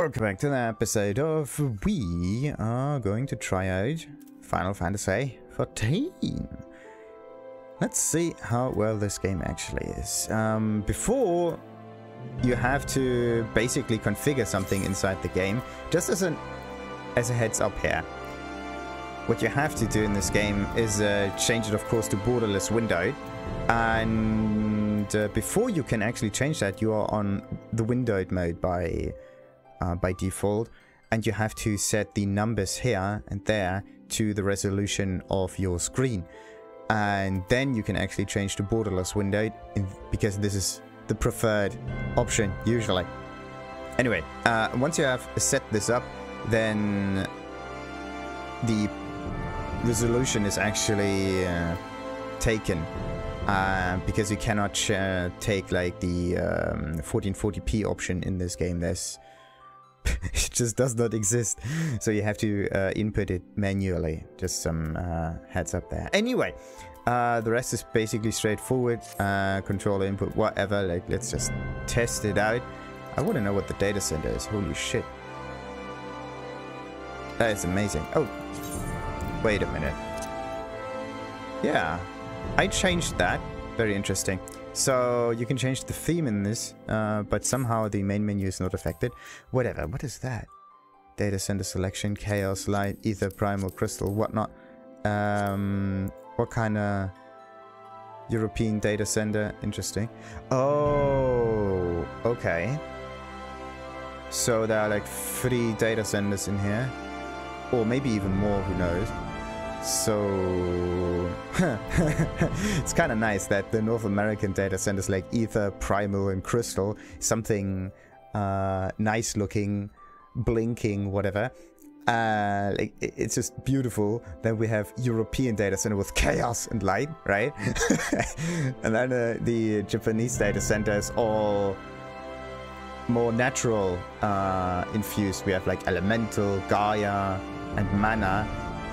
Welcome back to the episode of we are going to try out Final Fantasy XIV. Let's see how well this game actually is. Before, you have to basically configure something inside the game. Just as a heads up here, what you have to do in this game is change it, of course, to borderless windowed. And before you can actually change that, you are on the windowed mode by default, and you have to set the numbers here and there to the resolution of your screen, and then you can actually change to borderless windowed, because this is the preferred option usually. Anyway, once you have set this up, then the resolution is actually taken, because you cannot take like the 1440p option in this game. It just does not exist, so you have to input it manually. Just some heads up there. Anyway, the rest is basically straightforward. Controller input, whatever. Like, let's just test it out. I want to know what the data center is. Holy shit, that is amazing. Oh, wait a minute. Yeah, I changed that. Very interesting. So you can change the theme in this, but somehow the main menu is not affected. Whatever. What is that? Data center selection, chaos, light, ether, primal, crystal, whatnot. What kind of European data center? Interesting. Oh, okay. So there are like 3 data centers in here, or maybe even more. Who knows? So it's kind of nice that the North American data centers like Ether, Primal, and Crystal, something nice looking, blinking, whatever. Like, it's just beautiful. Then we have European data center with chaos and light, right? And then the Japanese data center is all more natural infused. We have like elemental, Gaia, and mana.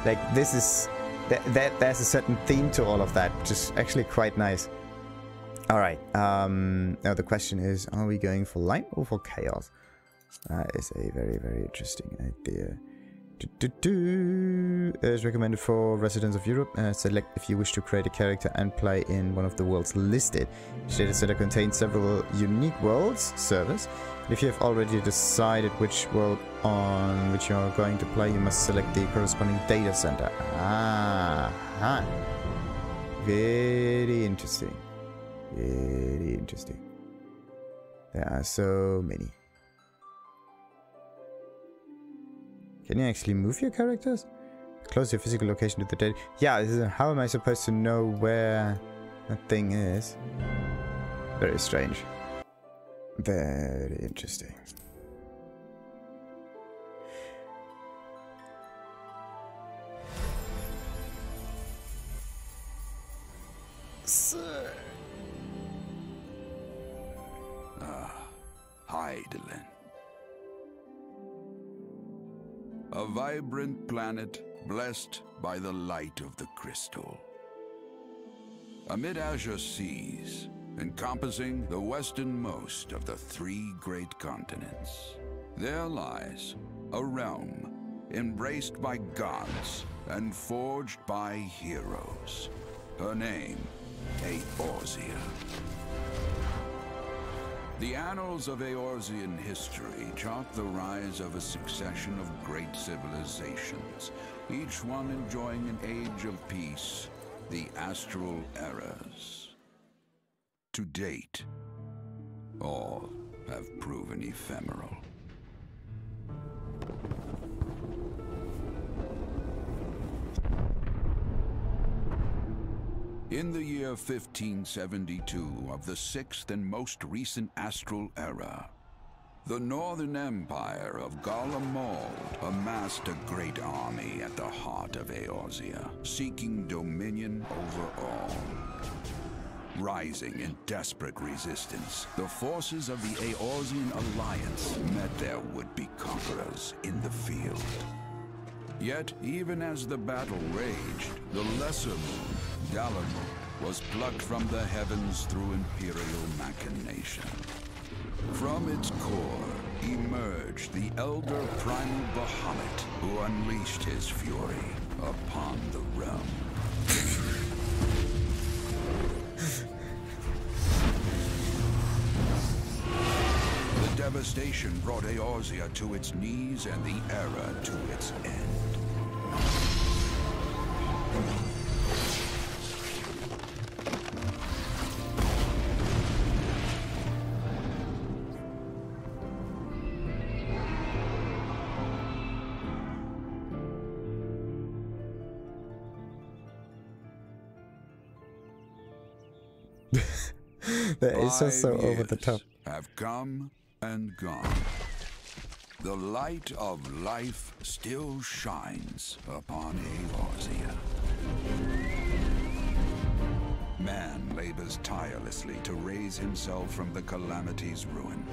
Like, this is there's a certain theme to all of that, which is actually quite nice. All right. Now the question is, are we going for light or for chaos? That is a very, very interesting idea. Is recommended for residents of Europe. Select if you wish to create a character and play in one of the worlds listed. Each data center contains several unique worlds servers. If you have already decided which world on which you are going to play, you must select the corresponding data center. Ah, very interesting. Very interesting. There are so many. Can you actually move your characters? Close your physical location to the data. Yeah, how am I supposed to know where that thing is? Very strange. Very interesting. Hyur. A vibrant planet blessed by the light of the crystal. Amid azure seas, encompassing the westernmost of the 3 great continents, there lies a realm embraced by gods and forged by heroes. Her name, Eorzea. The annals of Eorzean history chart the rise of a succession of great civilizations, each one enjoying an age of peace, the Astral Eras. To date, all have proven ephemeral. In the year 1572 of the 6th and most recent Astral Era, the Northern Empire of Garlemald amassed a great army at the heart of Eorzea, seeking dominion over all. Rising in desperate resistance, the forces of the Eorzean Alliance met their would-be conquerors in the field. Yet, even as the battle raged, the lesser moon, Galamond, was plucked from the heavens through imperial machination. From its core, emerged the elder primal Bahamut, who unleashed his fury upon the realm. The devastation brought Eorzea to its knees and the era to its end. That is just so over the top. Have come and gone. The light of life still shines upon Eorzea. Man labors tirelessly to raise himself from the calamity's ruin.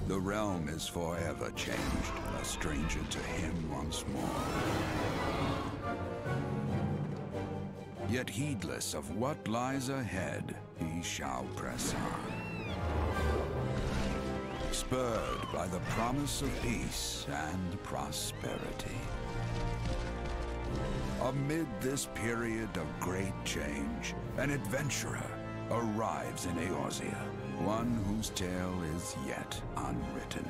The realm is forever changed, a stranger to him once more. Yet heedless of what lies ahead, he shall press on. Spurred by the promise of peace and prosperity. Amid this period of great change, an adventurer arrives in Eorzea, one whose tale is yet unwritten.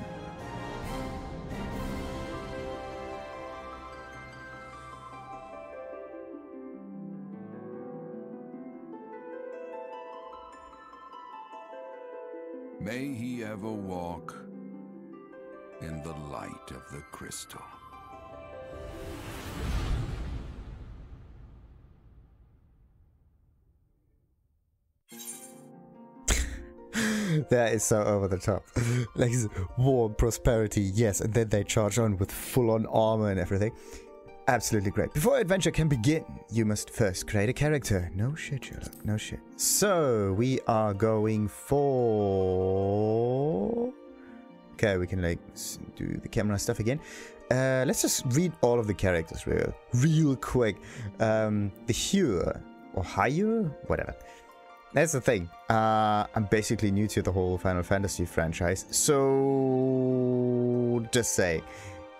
May he ever walk in the light of the crystal. That is so over the top. Like, war, prosperity, yes, and then they charge on with full-on armor and everything. Absolutely great. Before adventure can begin, you must first create a character. No shit, Sherlock. No shit. So, we are going for... Okay, we can, like, do the camera stuff again. Let's just read all of the characters real quick. The Hyur, or Hyur? Whatever. That's the thing. I'm basically new to the whole Final Fantasy franchise. So, just say.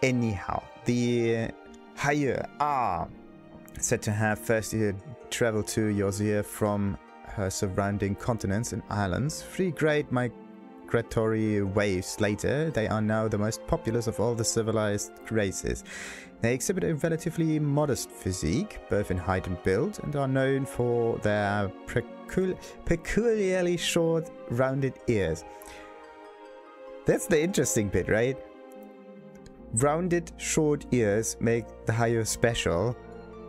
Anyhow, the... Hyur are said to have first traveled to Eorzea from her surrounding continents and islands. 3 great migratory waves later, they are now the most populous of all the civilized races. They exhibit a relatively modest physique, both in height and build, and are known for their peculiarly short, rounded ears. That's the interesting bit, right? Rounded, short ears make the Hyur special.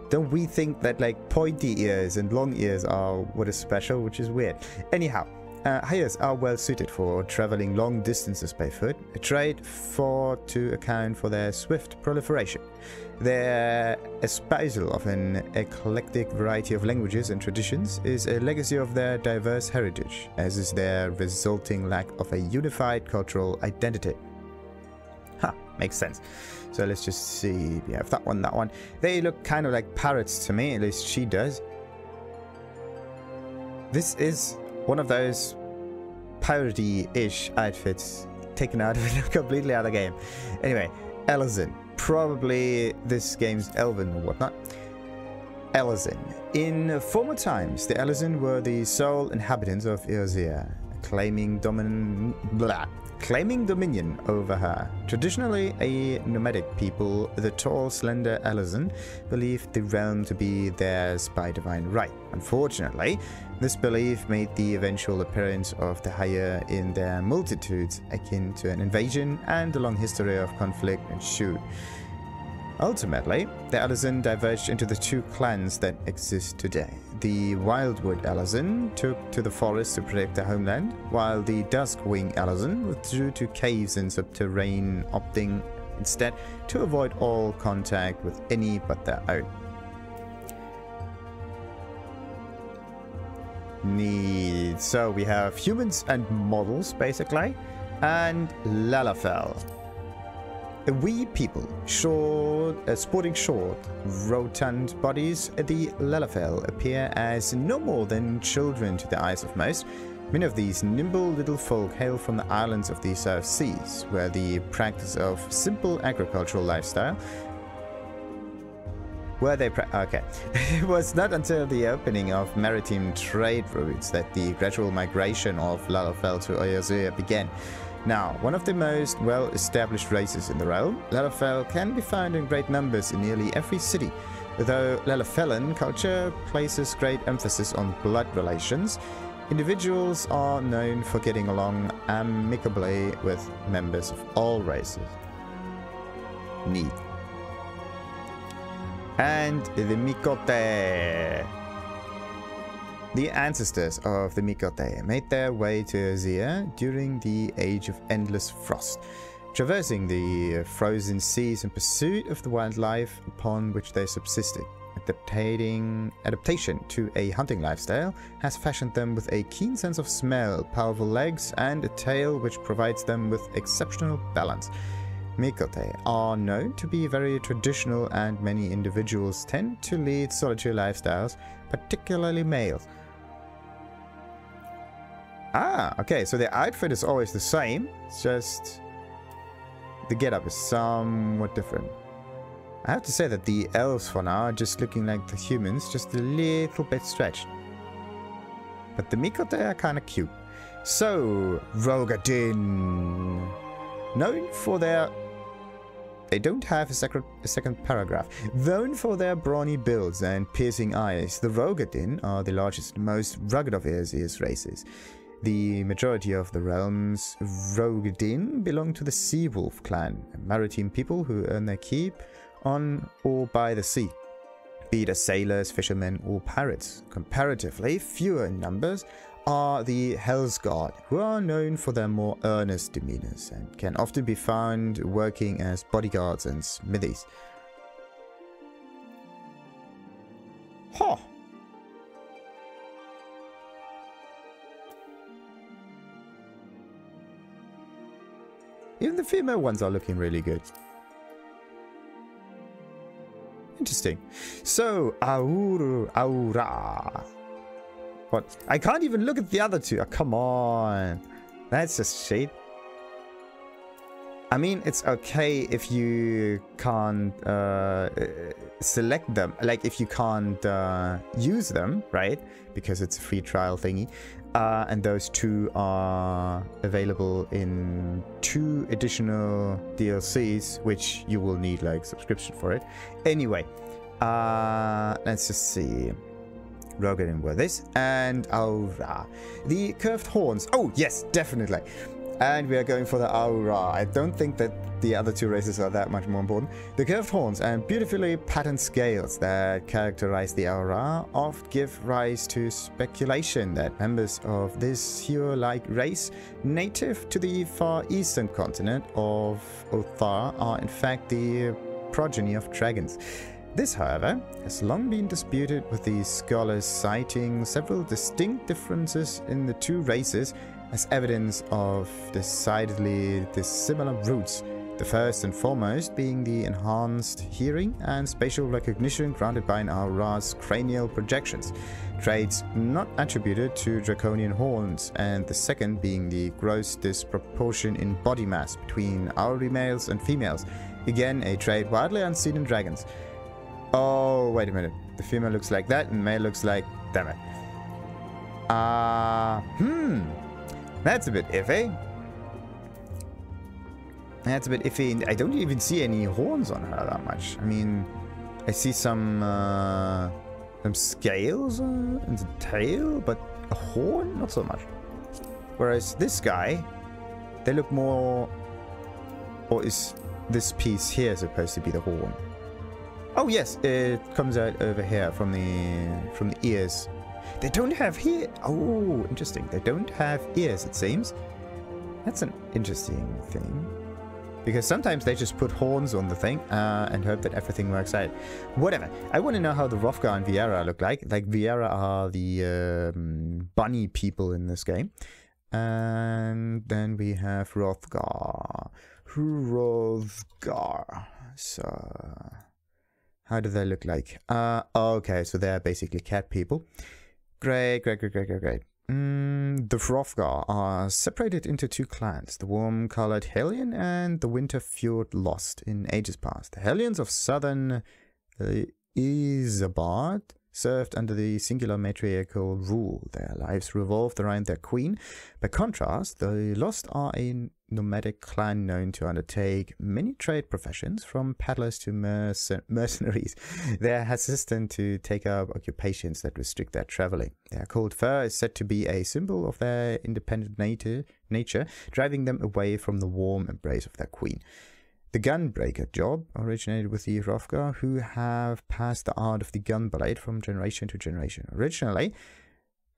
Don't we think that like pointy ears and long ears are what is special, which is weird. Anyhow, Hyurs are well suited for traveling long distances by foot, a trait thought to account for their swift proliferation. Their espousal of an eclectic variety of languages and traditions is a legacy of their diverse heritage, as is their resulting lack of a unified cultural identity. Makes sense. So let's just see. We have that one, that one. They look kind of like parrots to me, at least she does. This is one of those parody-ish outfits taken out of a completely other game. Anyway, Elezen. Probably this game's Elven or whatnot. Elezen. In former times, the Elezen were the sole inhabitants of Eorzea, claiming dominion over her. Traditionally a nomadic people, the tall, slender Elezen believed the realm to be theirs by divine right. Unfortunately, this belief made the eventual appearance of the Hyur in their multitudes akin to an invasion, and a long history of conflict ensued. Ultimately, the Elezen diverged into the 2 clans that exist today. The Wildwood Elezen took to the forest to protect their homeland, while the Duskwing Elezen withdrew to caves and subterranean, opting instead to avoid all contact with any but their own. Neat. So we have humans and models, basically, and Lalafell. We people, sporting short, rotund bodies, the Lalafell appear as no more than children to the eyes of most. Many of these nimble little folk hail from the islands of the South Seas, where the practice of simple agricultural lifestyle okay. It was not until the opening of maritime trade routes that the gradual migration of Lalafell to Eorzea began. Now, one of the most well-established races in the realm, Lalafell can be found in great numbers in nearly every city. Though Lalafellan culture places great emphasis on blood relations, individuals are known for getting along amicably with members of all races. Neat. And the Miqo'te. The ancestors of the Miqo'te made their way to Eorzea during the Age of Endless Frost, traversing the frozen seas in pursuit of the wildlife upon which they subsisted. Adaptation to a hunting lifestyle has fashioned them with a keen sense of smell, powerful legs, and a tail which provides them with exceptional balance. Miqo'te are known to be very traditional, and many individuals tend to lead solitary lifestyles, particularly males. Ah, okay, so their outfit is always the same, it's just the getup is somewhat different. I have to say that the elves for now are just looking like the humans, just a little bit stretched. But the Miqo'te are kind of cute. So, Roegadyn, known for their... They don't have a second paragraph. Known for their brawny builds and piercing eyes, the Roegadyn are the largest and most rugged of Eorzea's races. The majority of the realm's Roegadyn belong to the Sea Wolf clan, a maritime people who earn their keep on or by the sea, be it as sailors, fishermen, or pirates. Comparatively fewer in numbers are the Hellsguard, who are known for their more earnest demeanors and can often be found working as bodyguards and smithies. Huh. Even the female ones are looking really good. Interesting. So, Aura. What? I can't even look at the other two. Oh, come on. That's just shade. I mean, it's okay if you can't select them. Like, if you can't use them, right? Because it's a free trial thingy. And those two are available in 2 additional DLCs, which you will need, like, subscription for it. Anyway, let's just see. Roegadyn were this, and Aura. The curved horns. Oh, yes, definitely. And we are going for the Aura. I don't think that the other 2 races are that much more important. The curved horns and beautifully patterned scales that characterize the Aura oft give rise to speculation that members of this Hyur-like race, native to the far eastern continent of Othar, are in fact the progeny of dragons. This, however, has long been disputed, with the scholars citing several distinct differences in the 2 races as evidence of decidedly dissimilar roots. The first and foremost being the enhanced hearing and spatial recognition granted by an Aura's cranial projections, traits not attributed to draconian horns, and the second being the gross disproportion in body mass between Auri males and females, again a trait widely unseen in dragons. Oh, wait a minute. The female looks like that and male looks like... Damn it. That's a bit iffy. That's a bit iffy. I don't even see any horns on her that much. I mean, I see some scales and the tail, but a horn? Not so much. Whereas this guy, they look more... Or is this piece here supposed to be the horn? Oh yes, it comes out over here from the ears. They don't have here. Oh, interesting. They don't have ears, it seems. That's an interesting thing. Because sometimes they just put horns on the thing and hope that everything works out. Whatever. I want to know how the Hrothgar and Viera look like. Like, Viera are the bunny people in this game. And then we have Hrothgar. Roegadyn. So, how do they look like? Okay, so they're basically cat people. Great. The Roegadyn are separated into two clans, the warm-colored Hellion and the winter-fjord Lost in ages past. The Hellions of southern Isabard served under the singular matriarchal rule. Their lives revolved around their queen. By contrast, the Lost are a nomadic clan known to undertake many trade professions, from peddlers to mercenaries. They are hesitant to take up occupations that restrict their traveling. Their cold fur is said to be a symbol of their independent nature, driving them away from the warm embrace of their queen. The gunbreaker job originated with the Roegadyn, who have passed the art of the gunblade from generation to generation. Originally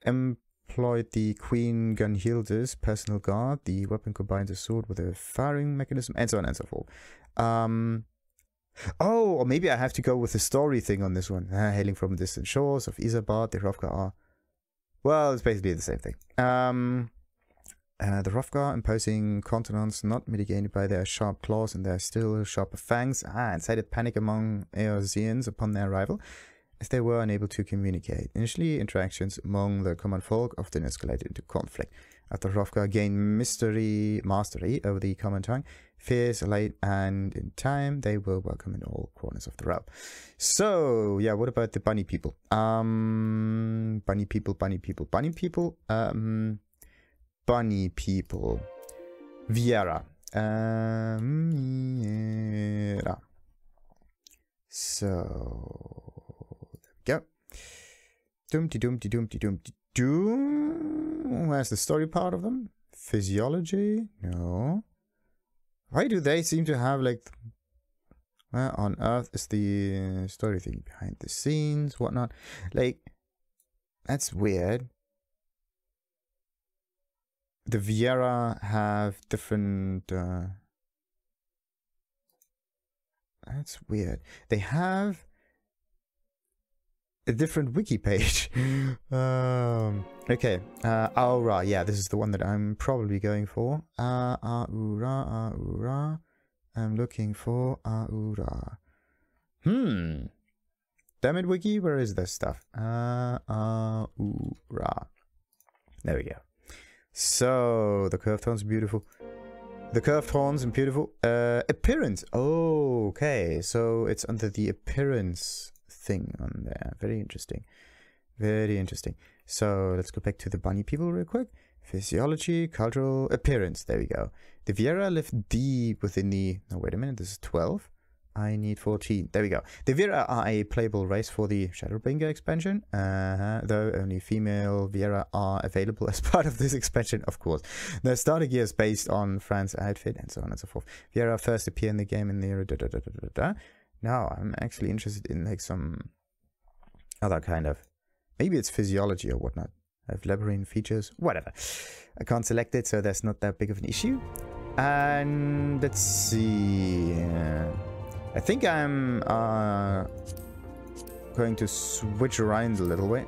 employed the Queen Gunhilde's personal guard. The weapon combines a sword with a firing mechanism, and so on and so forth. Oh, or maybe I have to go with the story thing on this one. Hailing from distant shores of Isabard, the Roegadyn are... Well, it's basically the same thing. The Roegadyn imposing continents not mitigated by their sharp claws and their still sharper fangs, incited panic among Eorzeans upon their arrival, as they were unable to communicate. Initially, interactions among the common folk often escalated into conflict. After Roegadyn gained mastery over the common tongue, fears allayed, and in time they were welcome in all corners of the realm. So, yeah, what about the bunny people? Bunny people. Viera. So, there we go. Where's the story part of them? Physiology? No. Why do they seem to have, like... Where on earth is the story thing? Behind the scenes, whatnot. Like, that's weird. The Viera have different... that's weird. They have a different wiki page. Okay. Aura. Yeah, this is the one that I'm probably going for. Aura. I'm looking for Aura. Damn it, wiki. Where is this stuff? Aura. There we go. So, the curved horns are beautiful. Appearance. Oh, okay. So, it's under the appearance thing on there. Very interesting. So, let's go back to the bunny people real quick. Physiology, cultural, appearance. There we go. The Viera live deep within the... No, wait a minute. This is 12. I need 14. There we go. The Viera are a playable race for the Shadowbringer expansion. Though only female Viera are available as part of this expansion, of course. The starter gear is based on Fran's outfit and so on and so forth. Viera first appear in the game in the... Now, I'm actually interested in like some other kind of... Maybe it's physiology or whatnot. I have labyrinth features, whatever. I can't select it, so that's not that big of an issue. And let's see... I think I'm going to switch around a little bit.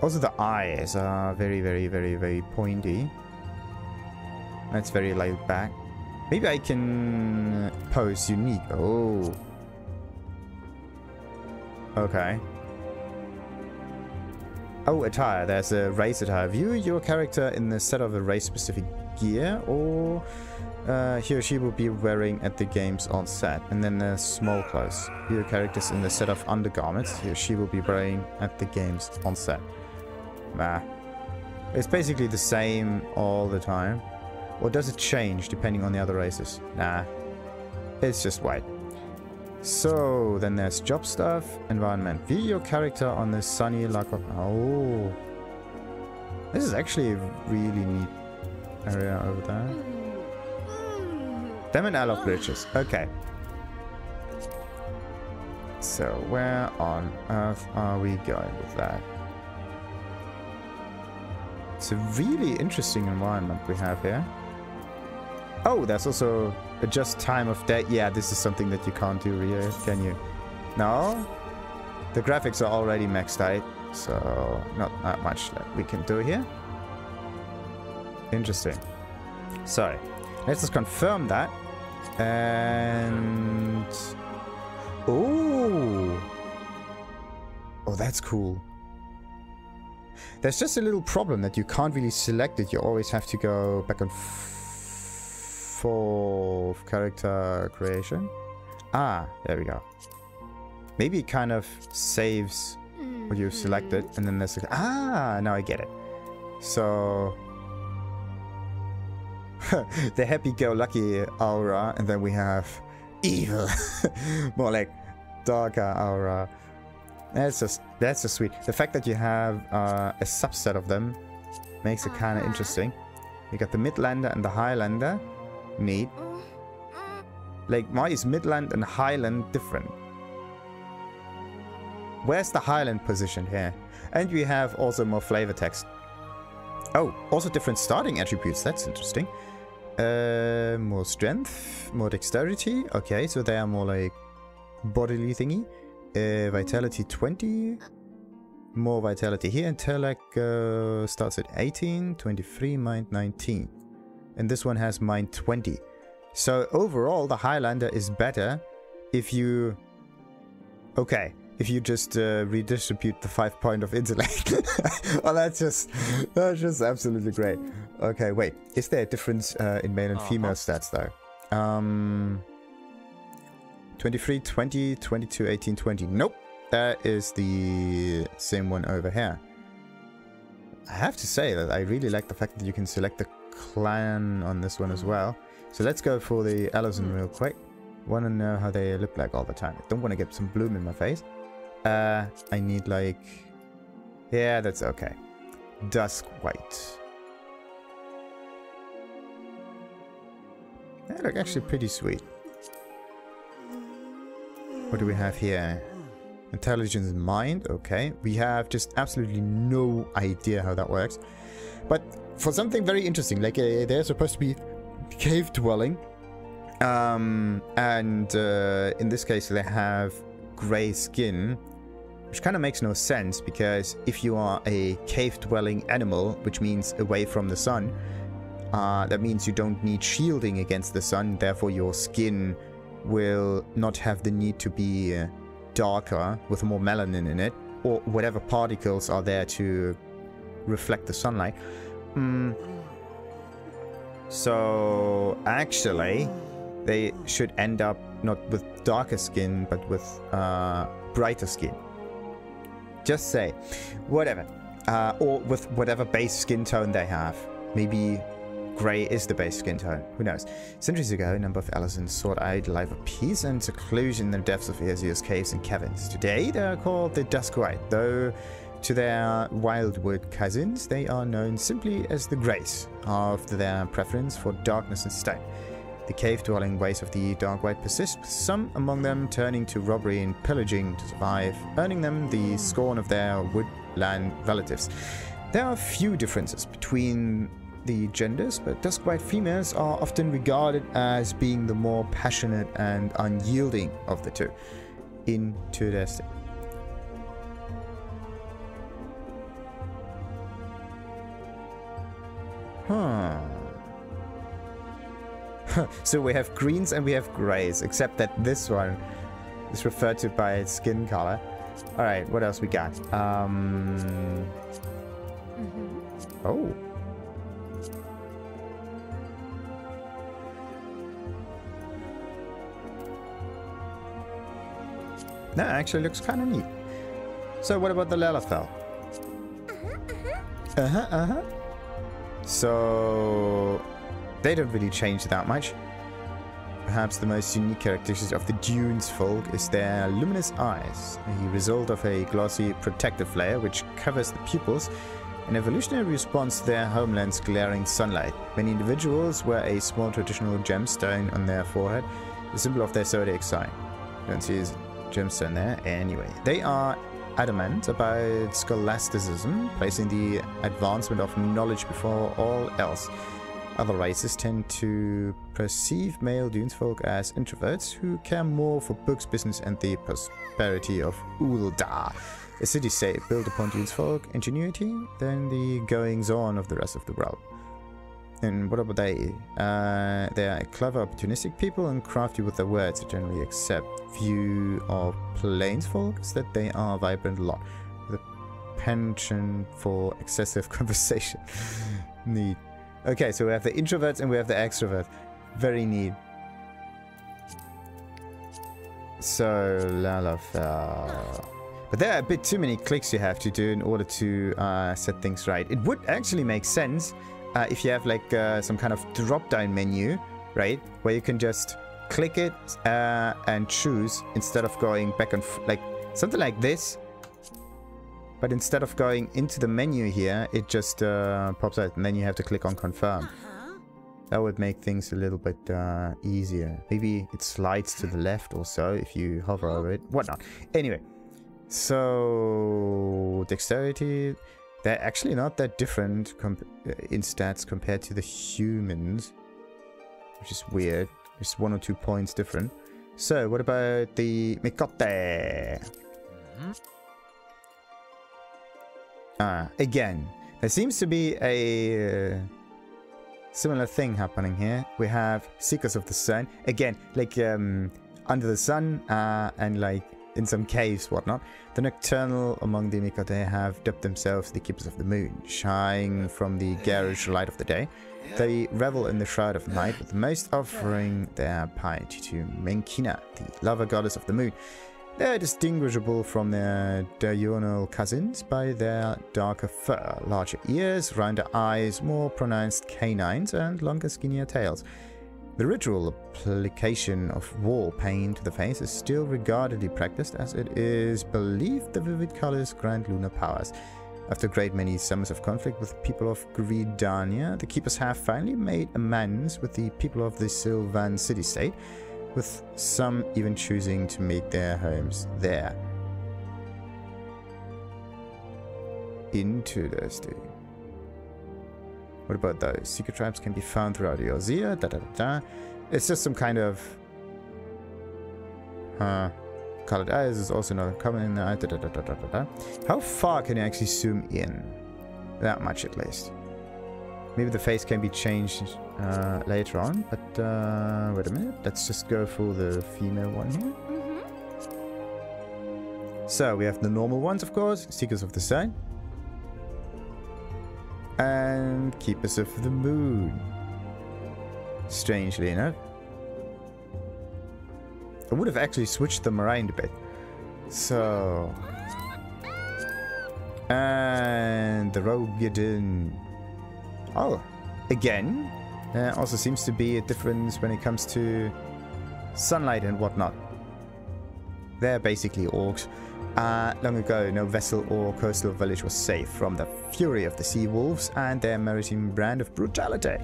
Also, the eyes are very pointy. That's very laid back. Maybe I can pose unique. Oh. Okay. Oh, attire. There's a race attire. View your character in the set of a race-specific gear, or he or she will be wearing at the game's onset. And then there's small clothes. View your characters in the set of undergarments he or she will be wearing at the game's onset. It's basically the same all the time. Or does it change depending on the other races? Nah. It's just white. So, then there's job stuff, environment. View your character on the sunny lack of... Oh. This is actually a really neat area over there. Damn it, I love glitches. Okay. So, where on earth are we going with that? It's a really interesting environment we have here. Oh, there's also adjust time of day. Yeah, this is something that you can't do here, can you? No? The graphics are already maxed out, so not that much that we can do here. Interesting. So, let's just confirm that. And... Oh! Oh, that's cool. There's just a little problem that you can't really select it. You always have to go back and forth. Character creation. Ah, there we go. Maybe it kind of saves what you've selected, and then there's ah, now I get it. So the happy-go-lucky aura, and then we have evil, more like darker aura. That's just sweet. The fact that you have a subset of them makes it kind of interesting. You got the Midlander and the Highlander. Neat. Like, why is Midland and Highland different? Where's the Highland position here? And we have also more flavor text. Oh, also different starting attributes. That's interesting. More strength, more dexterity. Okay, so they are more like bodily thingy. Vitality 20. More vitality here. Intellect starts at 18, 23, mind 19. And this one has mind 20. So overall, the Highlander is better if you... Okay, if you just redistribute the 5 point of intellect. Oh, that's just absolutely great. Okay, wait. Is there a difference in male and female stats though? 23, 20, 22, 18, 20. Nope. That is the same one over here. I have to say that I really like the fact that you can select the clan on this one as well. So let's go for the Elezen real quick. Want to know how they look like all the time. I don't want to get some bloom in my face. I need like... Yeah, that's okay. Duskwight. They look actually pretty sweet. What do we have here? Intelligence and mind. Okay. We have just absolutely no idea how that works. But for something very interesting, like they're supposed to be cave dwelling. And in this case they have grey skin, which kind of makes no sense, because if you are a cave dwelling animal, which means away from the sun, that means you don't need shielding against the sun, therefore your skin will not have the need to be darker with more melanin in it, or whatever particles are there to reflect the sunlight. So actually they should end up not with darker skin but with brighter skin. Just say whatever, or with whatever base skin tone they have. Maybe grey is the base skin tone, who knows. Centuries ago, a number of Elezens sought out a life of peace and seclusion in the depths of Easia's caves and caverns. Today they are called the Duskwight, though to their wildwood cousins they are known simply as the Greys, after their preference for darkness and stone. The cave-dwelling ways of the Darkwight persist, some among them turning to robbery and pillaging to survive, earning them the scorn of their woodland relatives. There are few differences between the genders, but Duskwight females are often regarded as being the more passionate and unyielding of the two. Interesting. Huh. So we have greens and we have grays, except that this one is referred to by its skin color. Alright, what else we got? Oh. That actually looks kind of neat. So what about the Lalafell? So they don't really change that much. Perhaps the most unique characteristic of the Dunesfolk is their luminous eyes, a result of a glossy protective layer which covers the pupils, an evolutionary response to their homeland's glaring sunlight. Many individuals wear a small traditional gemstone on their forehead, the symbol of their zodiac sign. Don't see his gemstone there. Anyway, they are adamant about scholasticism, placing the advancement of knowledge before all else. Other races tend to perceive male Dunesfolk as introverts who care more for books, business, and the prosperity of Ul'dah, a city-state built upon Dunesfolk ingenuity than the goings-on of the rest of the world. And what about they? They are clever, opportunistic people and crafty with their words. I generally accept view of Plainsfolk is that they are vibrant a lot, with a penchant for excessive conversation. Neat. Okay, so we have the introverts and we have the extroverts. Very neat. So, Lalafell. But there are a bit too many clicks you have to do in order to set things right. It would actually make sense if you have like some kind of drop-down menu, right? Where you can just click it and choose instead of going back and like something like this. But instead of going into the menu here, it just pops out and then you have to click on confirm. That would make things a little bit easier. Maybe it slides to the left or so if you hover over it. Whatnot. Anyway. So, dexterity, they're actually not that different in stats compared to the humans, which is weird. Just 1 or 2 points different. So, what about the Miqo'te? Again, there seems to be a similar thing happening here. We have Seekers of the Sun. Again, like under the sun and like in some caves, whatnot. The nocturnal among the Miqo'te have dubbed themselves the Keepers of the Moon, shying from the garish light of the day. They revel in the shroud of night, with most offering their piety to Menkina, the lover goddess of the moon. They are distinguishable from their diurnal cousins by their darker fur, larger ears, rounder eyes, more pronounced canines, and longer, skinnier tails. The ritual application of war paint to the face is still regardedly practiced, as it is believed the vivid colors grant lunar powers. After a great many summers of conflict with the people of Gridania, the Keepers have finally made amends with the people of the Sylvan city-state, with some even choosing to make their homes there. Interesting. What about those? Secret tribes can be found throughout the Ozia. It's just some kind of colored eyes is also not common in the How far can you actually zoom in? That much at least. Maybe the face can be changed later on, but wait a minute. Let's just go for the female one here. So we have the normal ones, of course, Seekers of the Sun. And Keepers of the Moon. Strangely enough. I would have actually switched them around a bit. So. And the Roegadyn. Oh, again. There also seems to be a difference when it comes to sunlight and whatnot. They're basically orcs. Long ago, no vessel or coastal village was safe from the fury of the sea wolves and their maritime brand of brutality.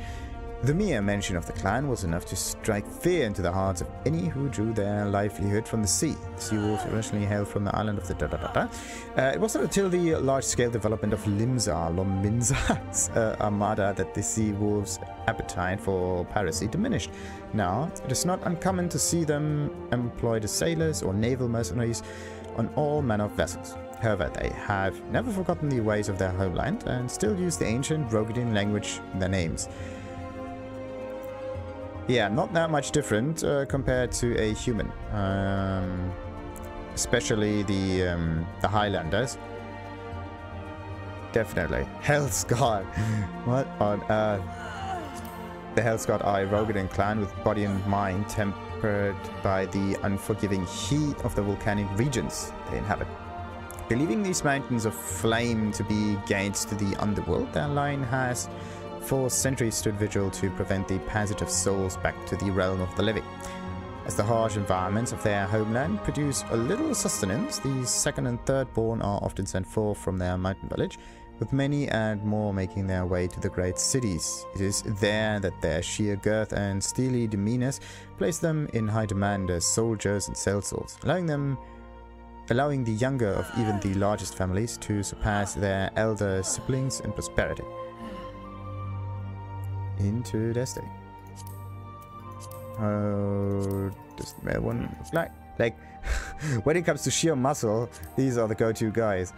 The mere mention of the clan was enough to strike fear into the hearts of any who drew their livelihood from the sea. The sea wolves originally hailed from the island of the It wasn't until the large-scale development of Lominza's armada that the sea wolves' appetite for piracy diminished. Now, it is not uncommon to see them employed as sailors or naval mercenaries on all manner of vessels. However, they have never forgotten the ways of their homeland and still use the ancient Roegadyn language in their names. Yeah, not that much different compared to a human. Especially the Highlanders. Definitely. Hellsguard. What on earth? The Hellsguard are a Roegadyn clan with body and mind tempered by the unforgiving heat of the volcanic regions they inhabit. Believing these mountains of flame to be gates to the underworld, their line has for centuries stood vigil to prevent the passage of souls back to the realm of the living. As the harsh environments of their homeland produce a little sustenance, the second and third born are often sent forth from their mountain village, with many and more making their way to the great cities. It is there that their sheer girth and steely demeanors place them in high demand as soldiers and sellswords, allowing the younger of even the largest families to surpass their elder siblings in prosperity. Interesting. Oh, does the male one look like? Like, when it comes to sheer muscle, these are the go-to guys.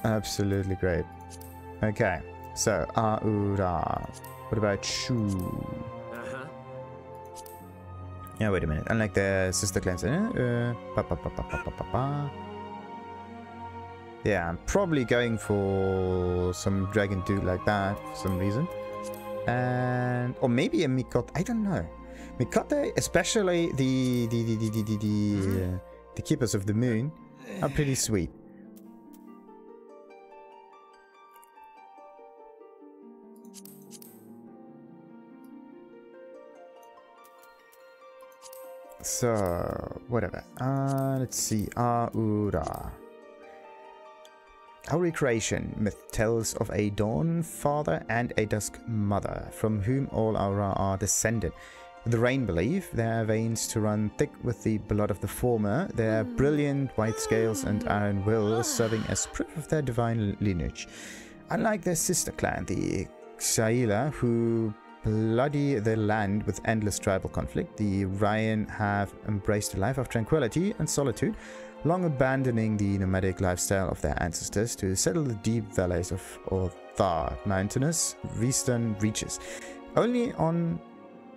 Absolutely great. Okay, so Aura. What about Shu? Yeah, wait a minute. Unlike the sister clans. Yeah, I'm probably going for some dragon dude like that for some reason. And or maybe a Miqo'te. I don't know. Miqo'te, especially the keepers of the moon, are pretty sweet. So whatever. Let's see. Aura. Our recreation myth tells of a dawn father and a dusk mother, from whom all Aura are descended. The Raen believe their veins to run thick with the blood of the former, their brilliant white scales and iron will serving as proof of their divine lineage. Unlike their sister clan, the Xaela, who bloody the land with endless tribal conflict, the Raen have embraced a life of tranquility and solitude, long abandoning the nomadic lifestyle of their ancestors to settle the deep valleys of Orthar, mountainous eastern reaches. Only on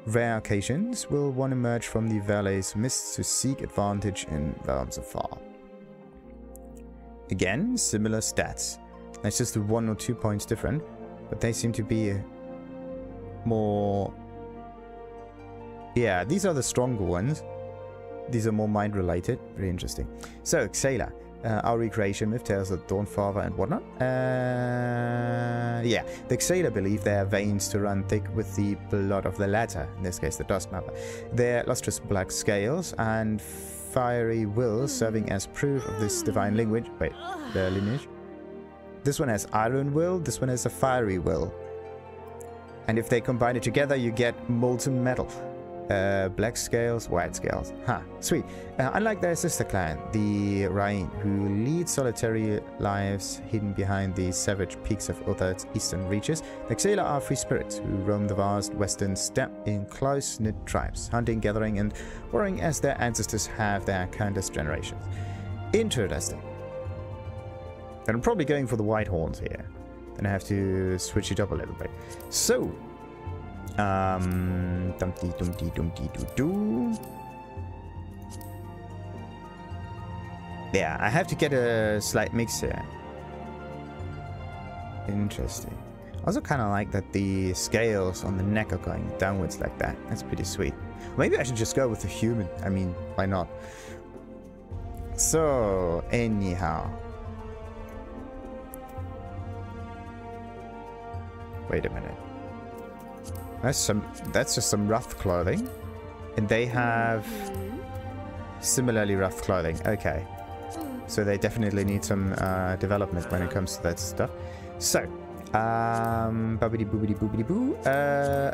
rare occasions will one emerge from the valley's mists to seek advantage in realms afar. Again, similar stats. That's just 1 or 2 points different, but they seem to be more... Yeah, these are the stronger ones. These are more mind-related. Very interesting. So, Xaela. Our recreation myth tells of Dawnfather and whatnot. Yeah, the Xaela believe their veins to run thick with the blood of the latter, in this case the Dusk Mother. Their lustrous black scales and fiery will serving as proof of this divine lineage. Wait, the lineage? This one has iron will, this one has a fiery will. And if they combine it together, you get molten metal. Black scales, white scales. Huh, sweet. Unlike their sister clan, the Raen, who lead solitary lives hidden behind the savage peaks of Uther's eastern reaches, the Xaela are free spirits who roam the vast western steppe in close-knit tribes, hunting, gathering, and warring as their ancestors have their countless generations. Interesting. And I'm probably going for the white horns here. Then I have to switch it up a little bit. So, dumpty dumpty dumpty doo doo. Yeah, I have to get a slight mix here. Interesting. I also kind of like that the scales on the neck are going downwards like that. That's pretty sweet. Maybe I should just go with the human. I mean, why not? So, anyhow. Wait a minute. That's just some rough clothing. And they have similarly rough clothing. Okay. So they definitely need some development when it comes to that stuff. So, boobity boobity boobity boo.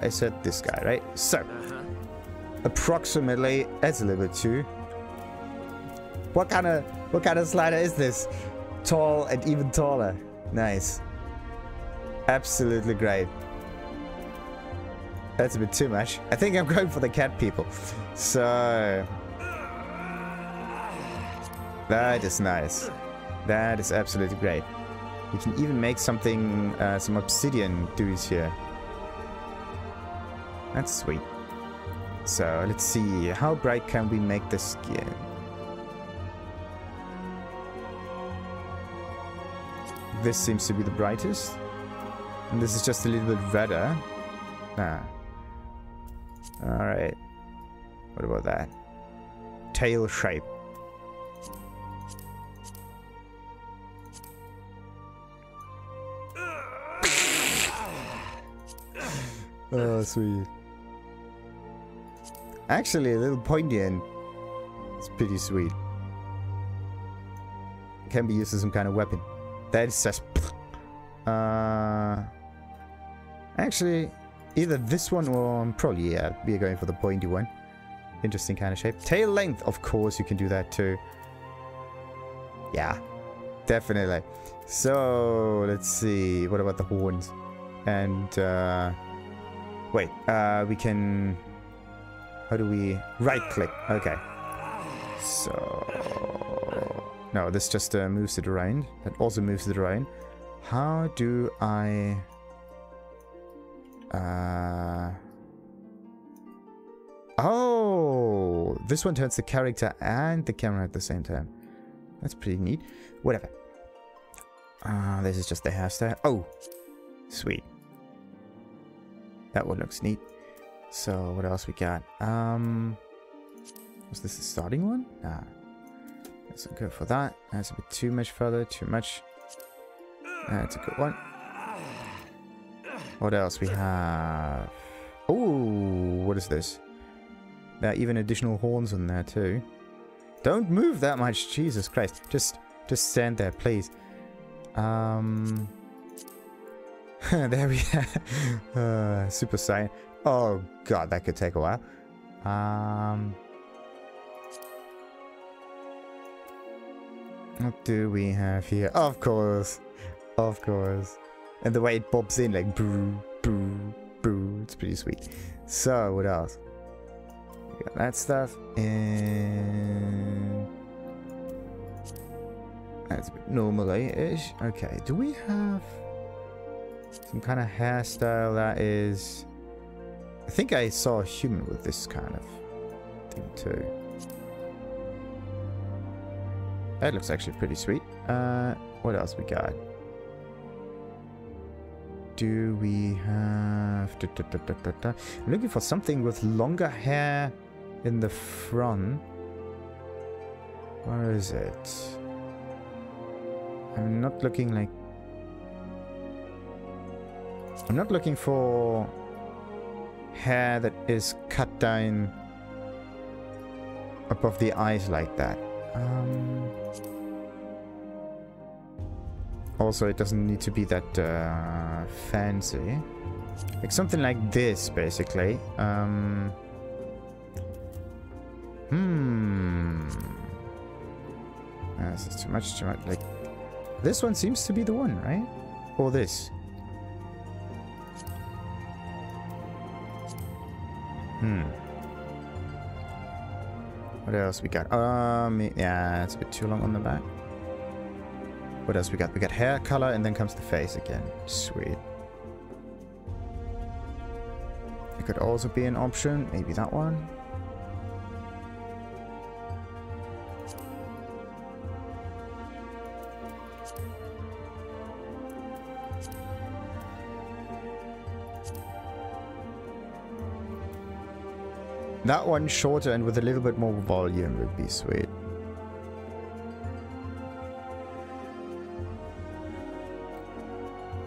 I said this guy, right? So, approximately, let's leave it to. What kind of slider is this? Tall and even taller. Nice. Absolutely great. That's a bit too much. I think I'm going for the cat people. So, that is nice. That is absolutely great. We can even make something, some obsidian dudes here. That's sweet. So, let's see. How bright can we make the skin? This seems to be the brightest. And this is just a little bit redder. Nah. Alright. What about that? Tail shape. Oh, sweet. Actually, a little pointy end. It's pretty sweet. It can be used as some kind of weapon. That is just... Actually, either this one or probably, yeah, we're going for the pointy one. Interesting kind of shape. Tail length, of course, you can do that too. Yeah, definitely. So, let's see. What about the horns? And, wait, we can... How do we... Right click. Okay. So... No, this just moves it around. That also moves it around. How do I... Oh, this one turns the character and the camera at the same time. That's pretty neat. Whatever. This is just the hairstyle. Oh, sweet. That one looks neat. So what else we got? Was this the starting one? Nah. Let's go for that. That's a bit too much further. Too much. That's a good one. What else we have? Oh, what is this? There are even additional horns on there too. Don't move that much, Jesus Christ. Just stand there, please. There we are. Super Saiyan. Oh god, that could take a while. What do we have here? Of course. Of course. And the way it bobs in, like boo, boo, boo. It's pretty sweet. So, what else? We got that stuff. And that's a bit normally-ish. Okay, do we have some kind of hairstyle that is... I think I saw a human with this kind of thing too. That looks actually pretty sweet. What else we got? Do we have... I'm looking for something with longer hair in the front. Where is it? I'm not looking like... I'm not looking for hair that is cut down above the eyes like that. Also, it doesn't need to be that fancy. Like something like this, basically. This is too much, like... This one seems to be the one, right? Or this? What else we got? Yeah, it's a bit too long on the back. What else we got? We got hair color and then comes the face again. Sweet. It could also be an option. Maybe that one. That one shorter and with a little bit more volume would be sweet.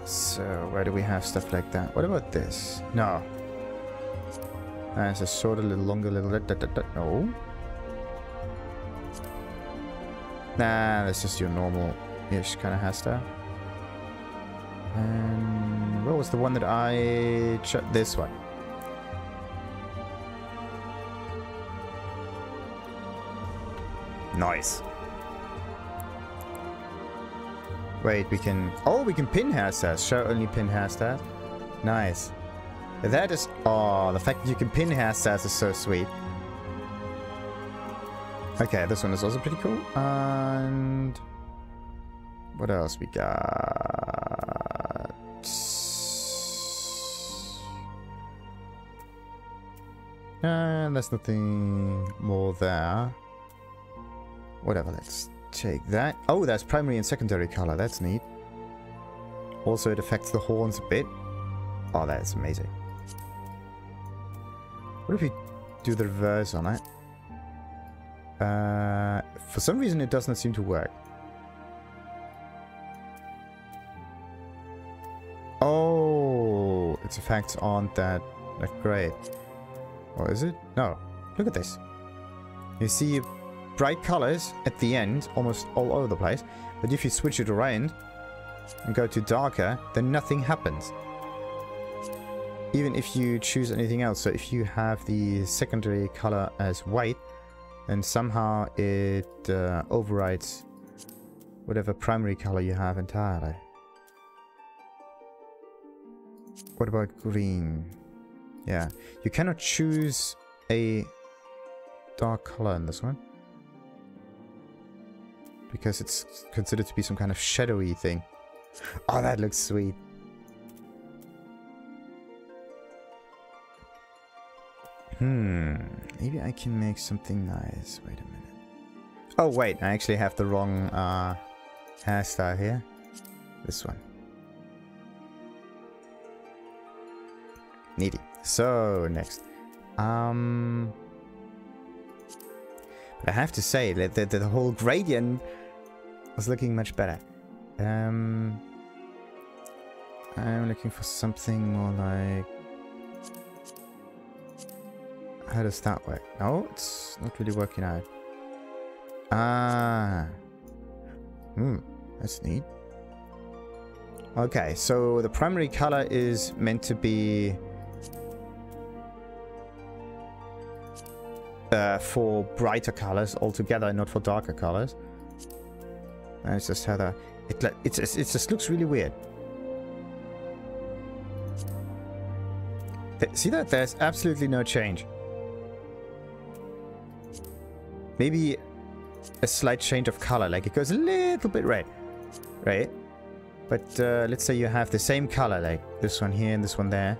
So, where do we have stuff like that? What about this? No. It's a shorter, little longer, little... No. Nah, that's just your normal-ish kind of hairstyle. And what was the one that I... This one. Nice. Wait, we can... Oh, we can pin hairstyles. Show only pin hairstyles. Nice. That is... Oh, the fact that you can pin hairstyles is so sweet. Okay, this one is also pretty cool. And... What else we got? There's nothing more there. Whatever, let's take that. Oh, that's primary and secondary color. That's neat. Also, it affects the horns a bit. Oh, that's amazing. What if we do the reverse on it? For some reason, it does not seem to work. Oh, its effects aren't that great. Or is it? No. Look at this. You see bright colors at the end, almost all over the place. But if you switch it around and go to darker, then nothing happens. Even if you choose anything else. So if you have the secondary color as white, then somehow it overrides whatever primary color you have entirely. What about green? Yeah, you cannot choose a dark color in this one. Because it's considered to be some kind of shadowy thing. Oh, that looks sweet. Maybe I can make something nice. Wait a minute. Oh, wait. I actually have the wrong hairstyle here. This one. Needy. So, next. But I have to say that the whole gradient was looking much better. I'm looking for something more like... How does that work? No, it's not really working out. That's neat. Okay, so the primary color is meant to be for brighter colors altogether, not for darker colors. It's just how the it just looks really weird. See that? There's absolutely no change. Maybe a slight change of color, like it goes a little bit red, right? But let's say you have the same color, like this one here and this one there.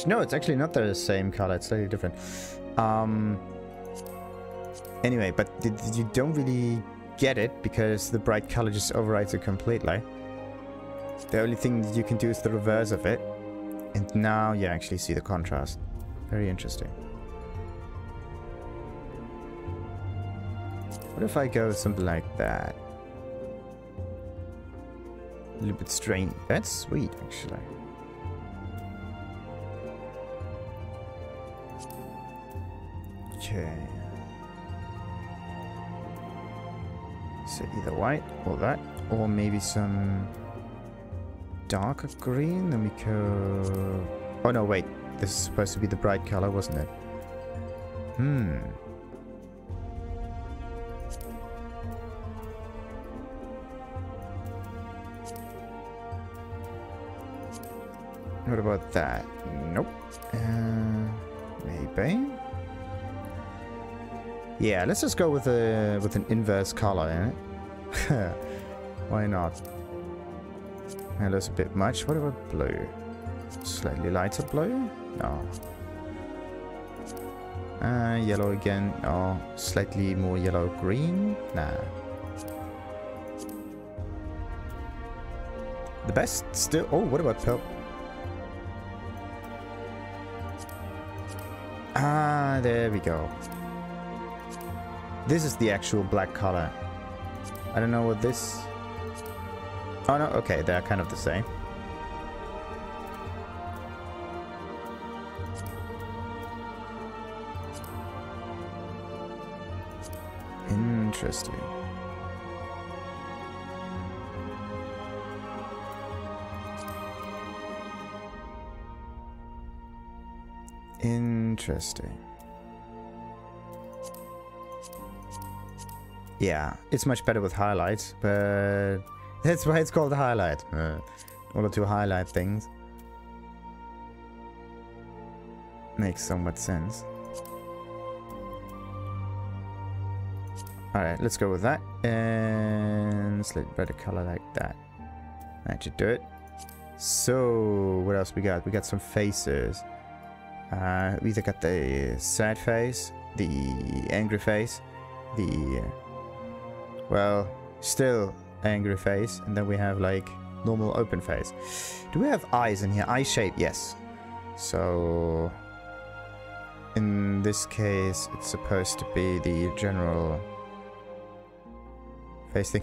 No, it's actually not the same color. It's slightly different. Anyway, but you don't really get it because the bright color just overrides it completely. The only thing that you can do is the reverse of it. And now you actually see the contrast. Very interesting. What if I go with something like that? A little bit strange. That's sweet, actually. Okay. So either white or that, or maybe some darker green. Then we go... Oh no, wait. This is supposed to be the bright color, wasn't it? What about that? Nope. Maybe. Yeah, let's just go with an inverse color in it. Why not? Yellow's a bit much. What about blue? Slightly lighter blue? No. Yellow again. No. Slightly more yellow green? Nah. The best still... Oh, what about purple? Ah, there we go. This is the actual black color. I don't know what this... Oh no, okay, they're kind of the same. Interesting. Interesting. Yeah, it's much better with highlights, but that's why it's called a highlight. In order to highlight things. Makes somewhat sense. Alright, let's go with that. And slightly better color like that. That should do it. So, what else we got? We got some faces. We either got the sad face, the angry face, the... well, still angry face, and then we have like normal open face. Do we have eyes in here? Eye shape, yes. So in this case it's supposed to be the general face thing.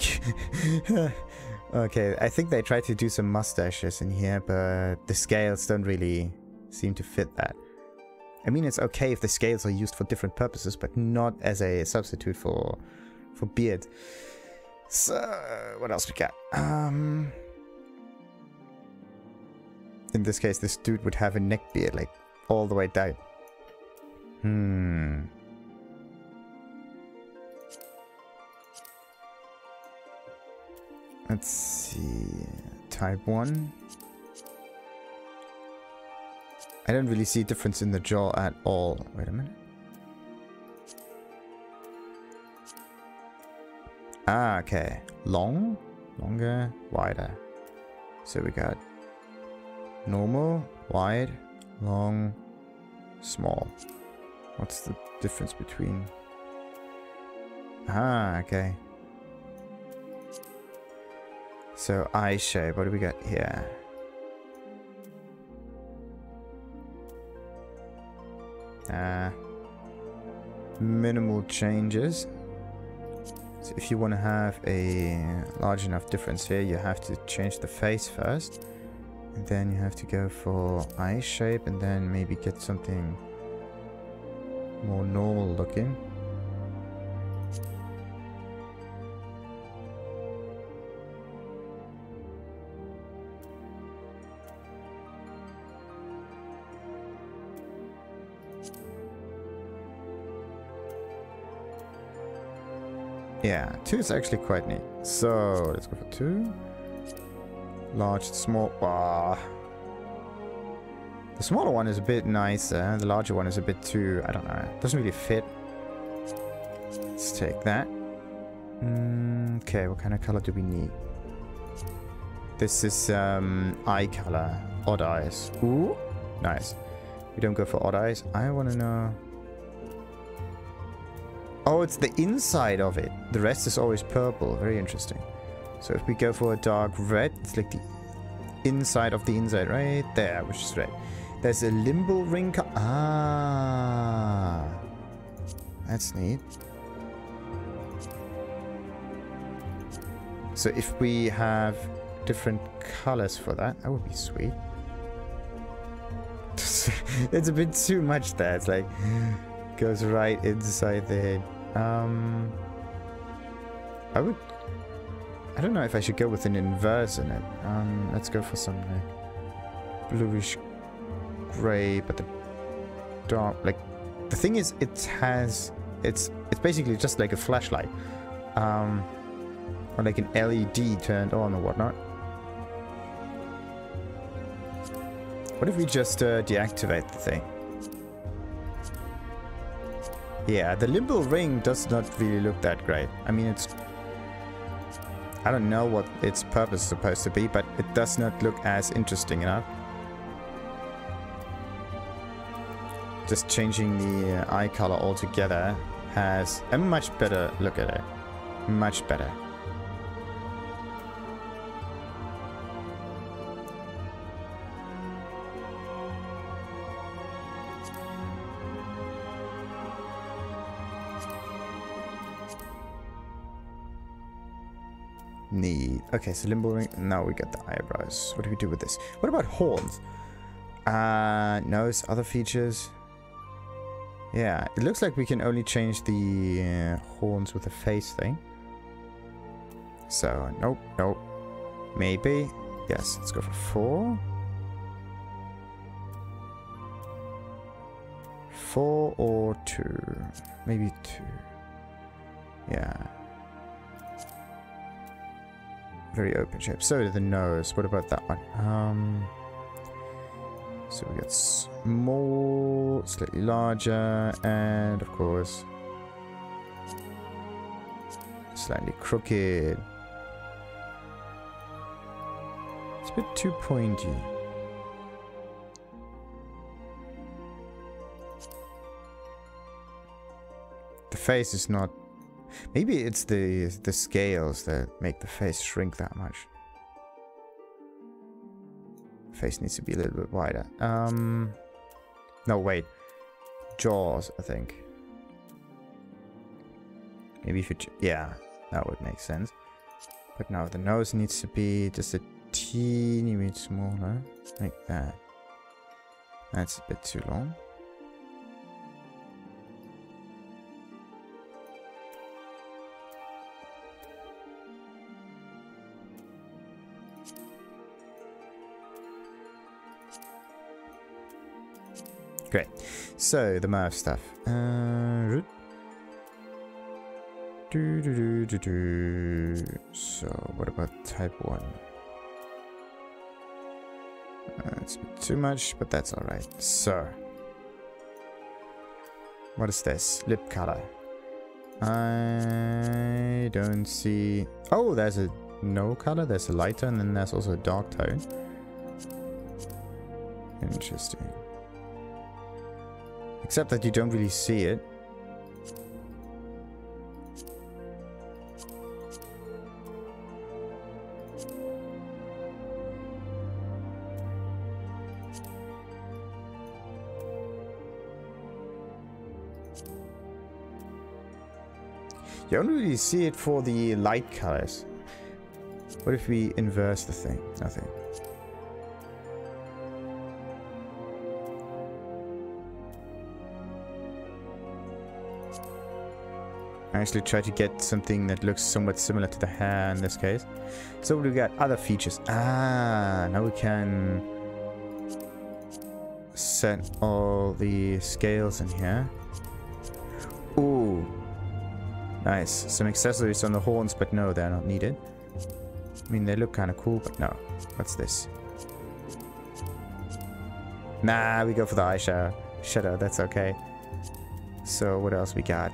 Okay, I think they tried to do some mustaches in here, but the scales don't really seem to fit that. I mean, it's okay if the scales are used for different purposes, but not as a substitute for beard. So, what else we got? In this case, this dude would have a neck beard, like, all the way down. Let's see... Type 1. I don't really see a difference in the jaw at all. Wait a minute. Ah, okay. Long, longer, wider. So we got normal, wide, long, small. What's the difference between... Ah, okay. So eye shape, what do we got here? Minimal changes. So if you want to have a large enough difference here, you have to change the face first. And then you have to go for eye shape and then maybe get something more normal looking. Yeah, 2 is actually quite neat. So let's go for 2. Large, small. Ah. The smaller one is a bit nicer. The larger one is a bit too, I don't know. It doesn't really fit. Let's take that. Okay, what kind of color do we need? This is eye color. Odd eyes. Ooh, nice. We don't go for odd eyes. I want to know. Oh, it's the inside of it. The rest is always purple. Very interesting. So if we go for a dark red, it's like the inside of the inside right there, which is red. There's a limbo ring. Ah, that's neat. So if we have different colors for that, that would be sweet. It's a bit too much there. It's like goes right inside the head. I don't know if I should go with an inverse in it. Let's go for some like bluish gray, but the dark, like the thing is, it's basically just like a flashlight, or like an LED turned on or whatnot. What if we just deactivate the thing? Yeah, the limbo ring does not really look that great. I mean, it's... I don't know what its purpose is supposed to be, but it does not look as interesting enough. Just changing the eye color altogether has a much better look at it. Much better. Neat. Okay, so limbo ring. Now we got the eyebrows. What do we do with this? What about horns? Nose, other features. Yeah, it looks like we can only change the horns with the face thing. So, nope, nope. Maybe. Yes, let's go for 4. 4 or 2. Maybe 2. Yeah. Very open shape. So the nose. What about that one? So we got small, slightly larger, and of course slightly crooked. It's a bit too pointy. The face is not. Maybe it's the scales that make the face shrink that much. Face needs to be a little bit wider. No, wait. Jaws, I think. Maybe if you... Yeah, that would make sense. But now the nose needs to be just a teeny bit smaller. Like that. That's a bit too long. Great. So the Murph stuff. So what about type 1? It's a bit too much, but that's alright. So what is this? Lip color. I don't see... Oh, there's a no color, there's a lighter, and then there's also a dark tone. Interesting. Except that you don't really see it. You don't really see it for the light colors. What if we inverse the thing? Nothing. I actually try to get something that looks somewhat similar to the hair in this case. So we got other features. Ah, now we can set all the scales in here. Ooh. Nice. Some accessories on the horns, but no, they're not needed. I mean, they look kind of cool, but no. What's this? Nah, we go for the eyeshadow. Shadow, that's okay. So, what else we got?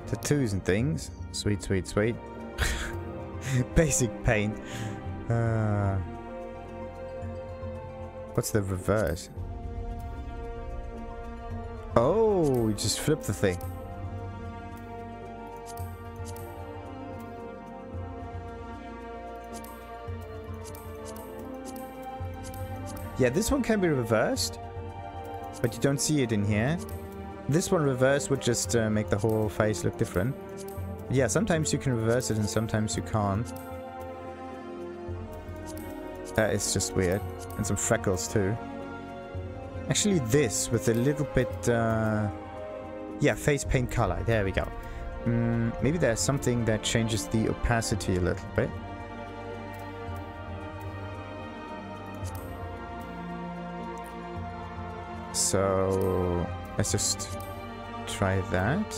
Tattoos and things. Sweet, sweet, sweet. Basic paint. What's the reverse? Oh, you just flip the thing. Yeah, this one can be reversed, but you don't see it in here. This one reversed would just make the whole face look different. Yeah, sometimes you can reverse it and sometimes you can't. That is just weird. And some freckles too. Actually this with a little bit... yeah, face paint color. There we go. Maybe there's something that changes the opacity a little bit. So let's just try that.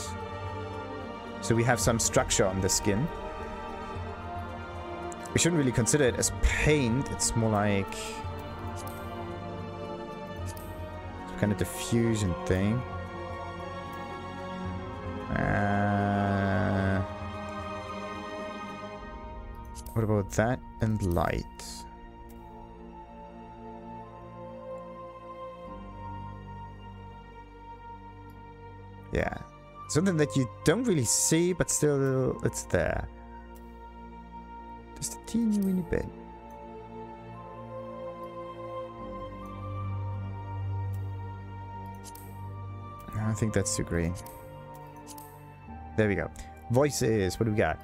So we have some structure on the skin. We shouldn't really consider it as paint. It's more like some kind of diffusion thing. What about that and light? Yeah, something that you don't really see, but still it's there. Just a teeny weeny bit. I think that's too green. There we go. Voices, what do we got?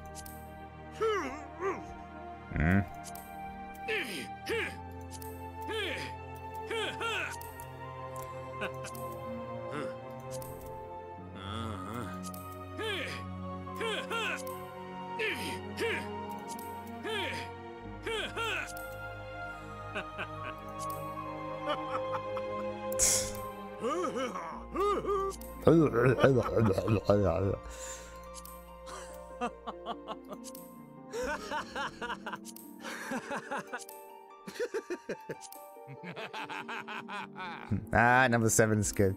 Ah, number 7 is good.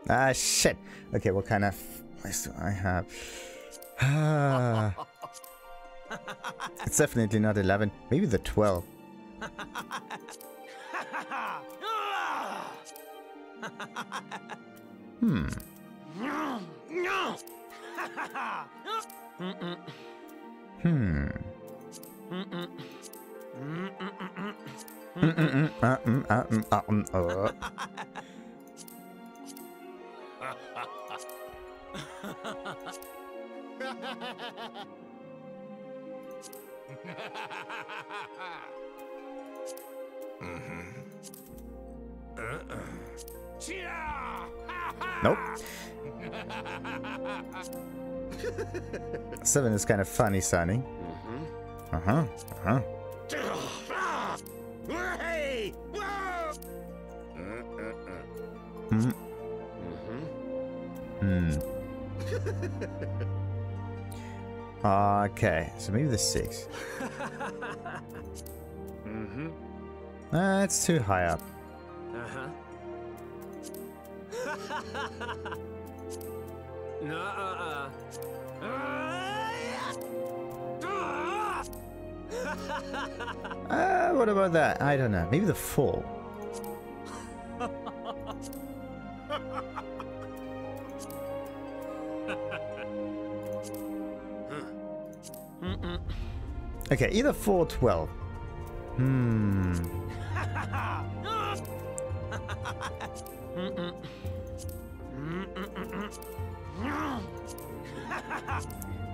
Ah, shit. Okay, what kind of voice do I have? It's definitely not 11. Maybe the 12. Nope. 7 is kind of funny sounding. Okay, so maybe the 6. It's too high up. What about that? I don't know. Maybe the 4. Okay, either 4 or 12.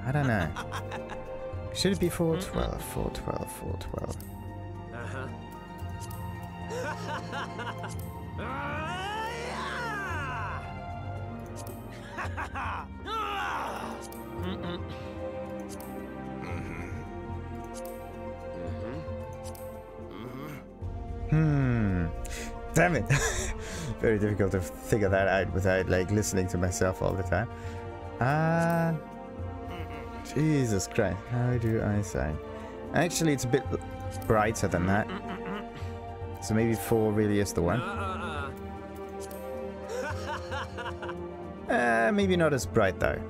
I don't know. Should it be 4 or 12? 4, 12, 4, 12. Damn it. Very difficult to figure that out without like listening to myself all the time. Jesus Christ, how do I say? Actually, it's a bit brighter than that. So maybe 4 really is the one. Maybe not as bright though.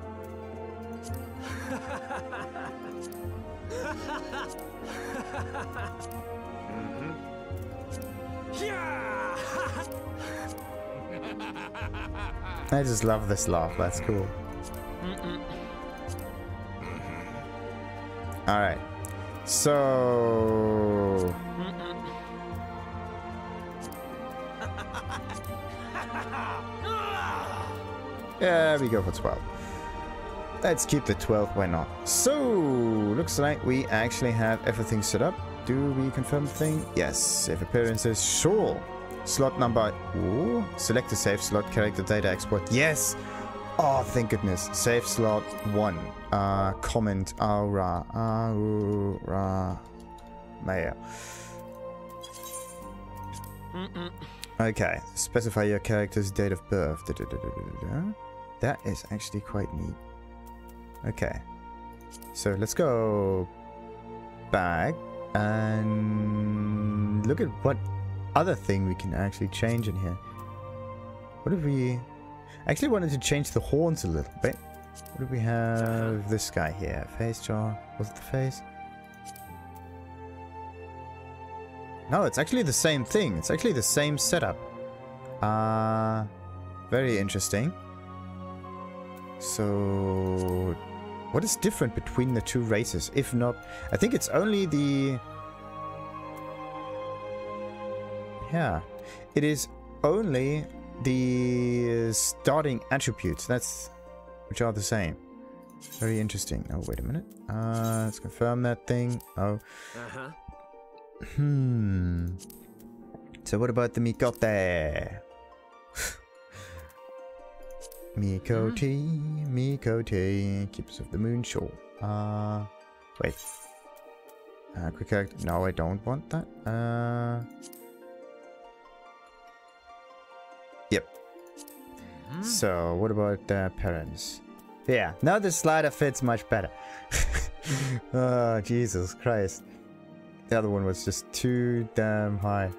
I just love this laugh, that's cool. Alright, so... yeah, we go for 12. Let's keep the 12, why not? So, looks like we actually have everything set up. Do we confirm the thing? Yes, save appearances, sure. Slot number, ooh, select a save slot, character data export, yes! Oh, thank goodness. Save slot 1. Comment, aura, mail. Okay, specify your character's date of birth. That is actually quite neat. Okay, so let's go back and look at what other thing we can actually change in here. What if we... I actually wanted to change the horns a little bit. What do we have? This guy here. Face jaw. Was it the face? No, it's actually the same thing. It's actually the same setup. Very interesting. So... what is different between the two races? If not... I think it's only the... yeah. It is only the starting attributes. That's... which are the same. Very interesting. Oh, wait a minute. Let's confirm that thing. Oh. So what about the Miqo'te? Miqo'te, Keepers of the Moon, sure. Wait. Quick character. No, I don't want that. Yep. So, what about parents? Yeah, now the slider fits much better. Oh, Jesus Christ. The other one was just too damn high.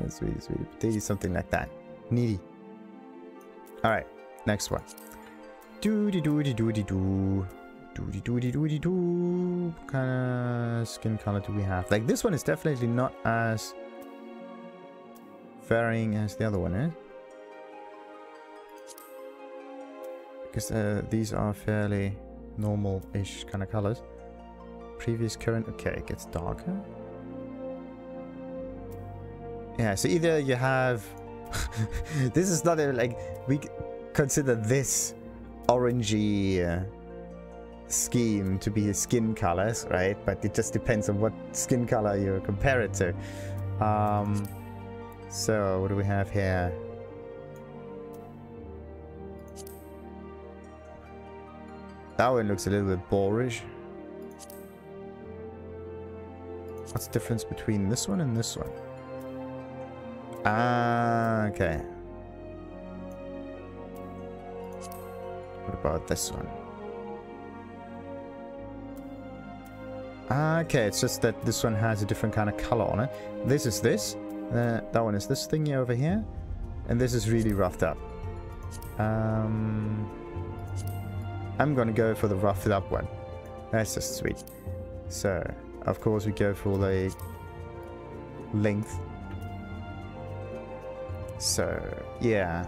Sweetie, sweetie, something like that. Needy. Alright, next one. Doody-doody-doody-doo. Doody-doody-doody-doo. What kind of skin color do we have? Like, this one is definitely not as varying as the other one is. Because these are fairly normal-ish kind of colors. Previous, current, okay, it gets darker. Yeah, so either you have... this is not a, like, we consider this orangey scheme to be skin colors, right? But it just depends on what skin color you compare it to. So, what do we have here? That one looks a little bit boorish. What's the difference between this one and this one? Ah, okay. What about this one? Ah, okay, it's just that this one has a different kind of color on it. This is this. That one is this thingy over here. And this is really roughed up. I'm gonna go for the roughed up one. That's just sweet. So, of course, we go for the length. So, yeah.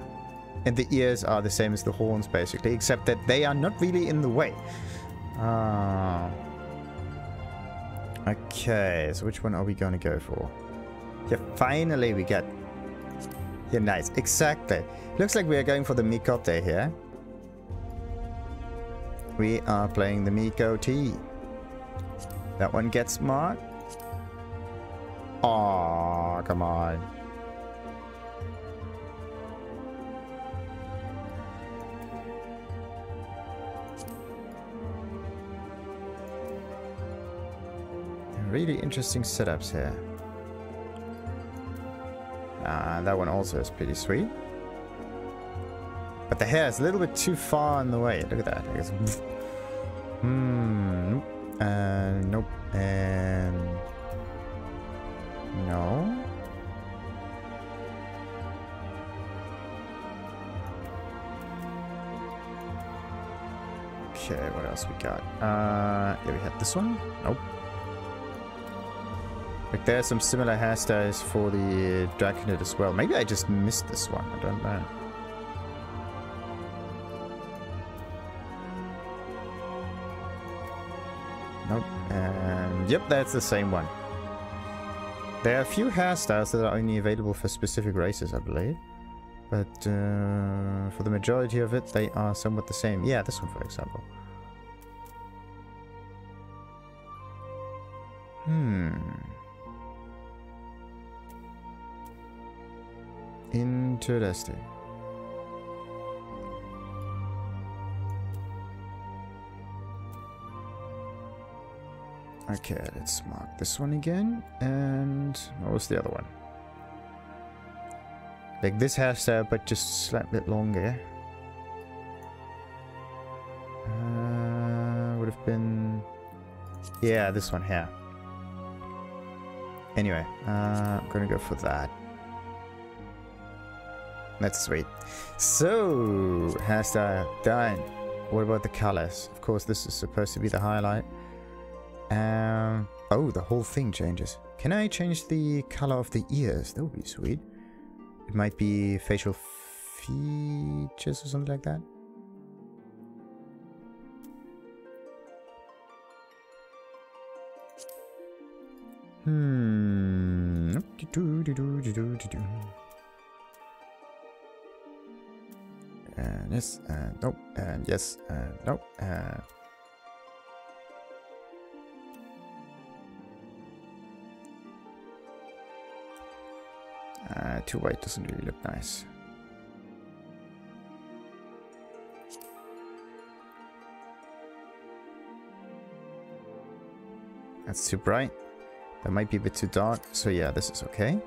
And the ears are the same as the horns, basically, except that they are not really in the way. Okay, so which one are we going to go for? Yeah, finally we get... Yeah, nice. Exactly. Looks like we are going for the Miqo'te here. We are playing the Miqo'te. That one gets marked. Oh, come on. Really interesting setups here. That one also is pretty sweet. But the hair is a little bit too far in the way. Look at that. Nope. And nope. And no. Okay, what else we got? Yeah, we had this one. Nope. Like, there are some similar hairstyles for the Draconid as well. Maybe I just missed this one. I don't know. Nope. And yep, that's the same one. There are a few hairstyles that are only available for specific races, I believe. But for the majority of it, they are somewhat the same. Yeah, this one, for example. Interesting. Okay, let's mark this one again. And what was the other one? Like this hairstyle, but just a slight bit longer. Would have been... Yeah, this one here. Anyway, I'm gonna go for that. That's sweet. So, hairstyle done. What about the colors? Of course, this is supposed to be the highlight. Oh, the whole thing changes. Can I change the color of the ears? That would be sweet. It might be facial features or something like that. And yes, and nope, and yes, and nope, too white doesn't really look nice. That's too bright. That might be a bit too dark. So yeah, this is okay.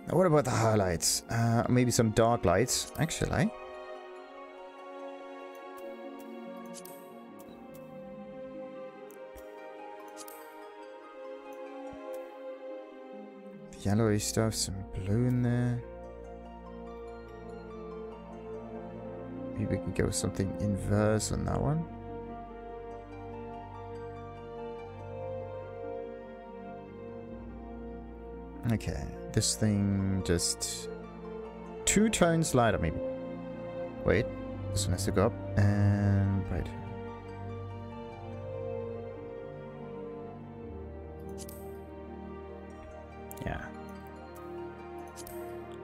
Now what about the highlights? Maybe some dark lights, actually. Yellowy stuff, some blue in there. Maybe we can go with something inverse on that one. Okay, this thing just 2 tones lighter maybe. Wait, this one has to go up and right. Yeah.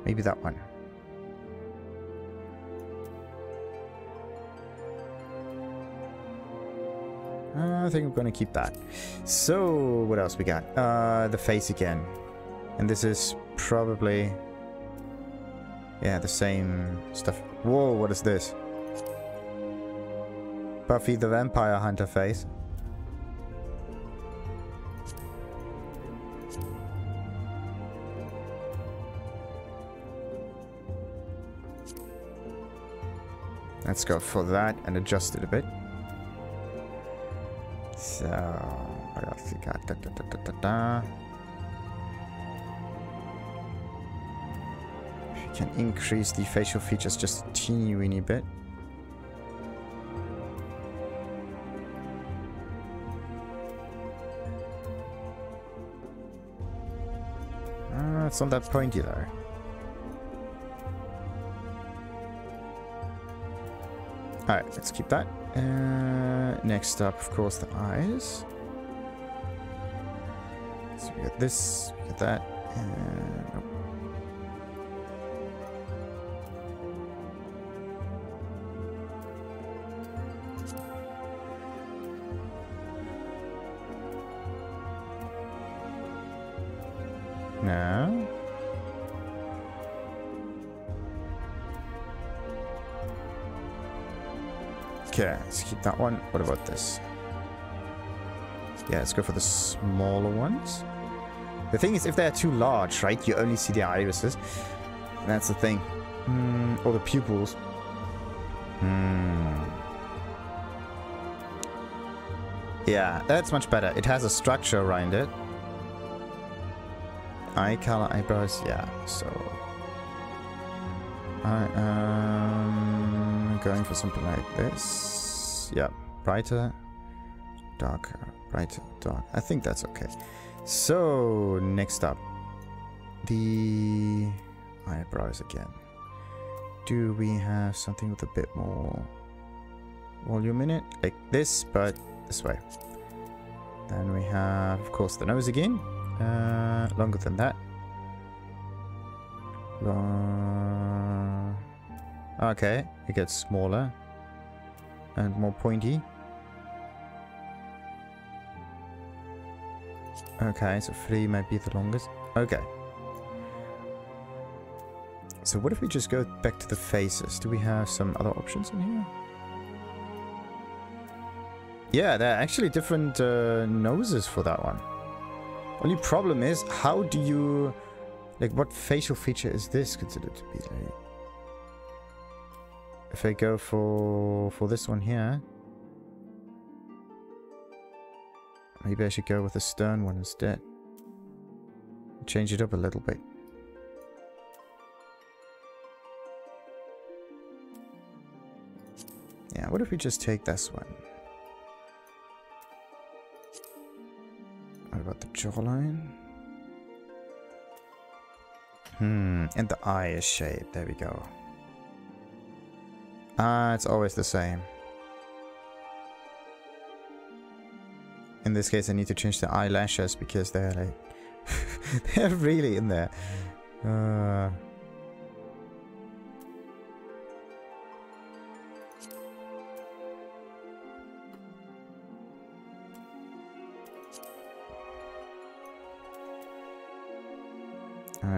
Maybe that one. I think I'm gonna keep that. So, what else we got? The face again. And this is probably... Yeah, the same stuff. Whoa, what is this? Buffy the Vampire Hunter face. Let's go for that and adjust it a bit. So, what else we got? can increase the facial features just a teeny weeny bit. It's not that pointy though. Alright, let's keep that. Next up, of course, the eyes. So we got this, we got that, and... Nope. No. Okay, let's keep that one. What about this? Yeah, let's go for the smaller ones. The thing is, if they're too large, right, you only see the irises. That's the thing. Or the pupils. Yeah, that's much better. It has a structure around it. Eye color, eyebrows, yeah, so... I am going for something like this. Yeah, brighter, darker, brighter, dark. I think that's okay. So, next up. The eyebrows again. Do we have something with a bit more volume in it? Like this, but this way. Then we have, of course, the nose again. Longer than that. Okay, it gets smaller and more pointy. Okay, so 3 might be the longest. Okay. So what if we just go back to the faces? Do we have some other options in here? Yeah, there are actually different noses for that one. Only problem is, how do you... Like, what facial feature is this considered to be? Like, if I go for this one here... Maybe I should go with the stern one instead. Change it up a little bit. Yeah, what if we just take this one? What about the jawline? And the eye is shaped. There we go. It's always the same. In this case, I need to change the eyelashes because they're like... they're really in there.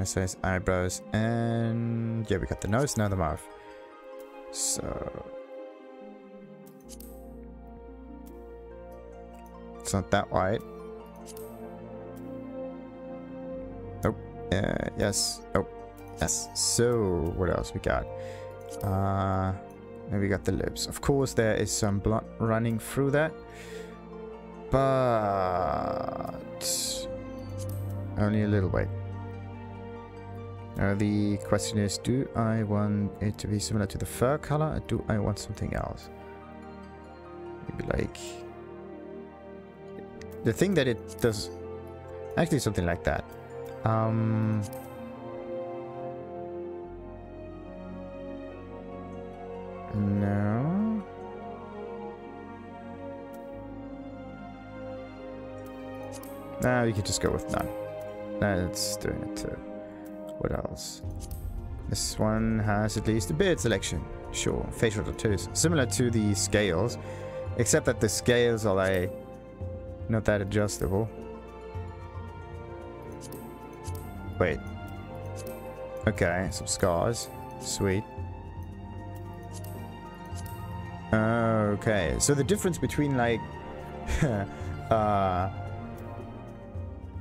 So it's eyebrows, and yeah, we got the nose, now the mouth. So it's not that wide. Nope. Yes. Oh, yes. So what else we got? Then we got the lips. Of course, there is some blood running through that, but only a little bit. The question is, do I want it to be similar to the fur color, or do I want something else? Maybe like... The thing that it does... Actually, something like that. No. Nah, you can just go with none. That's doing it too. What else? This one has at least a beard selection. Sure, facial tattoos. Similar to the scales, except that the scales are like not that adjustable. Wait. Okay, some scars. Sweet. Okay, so the difference between like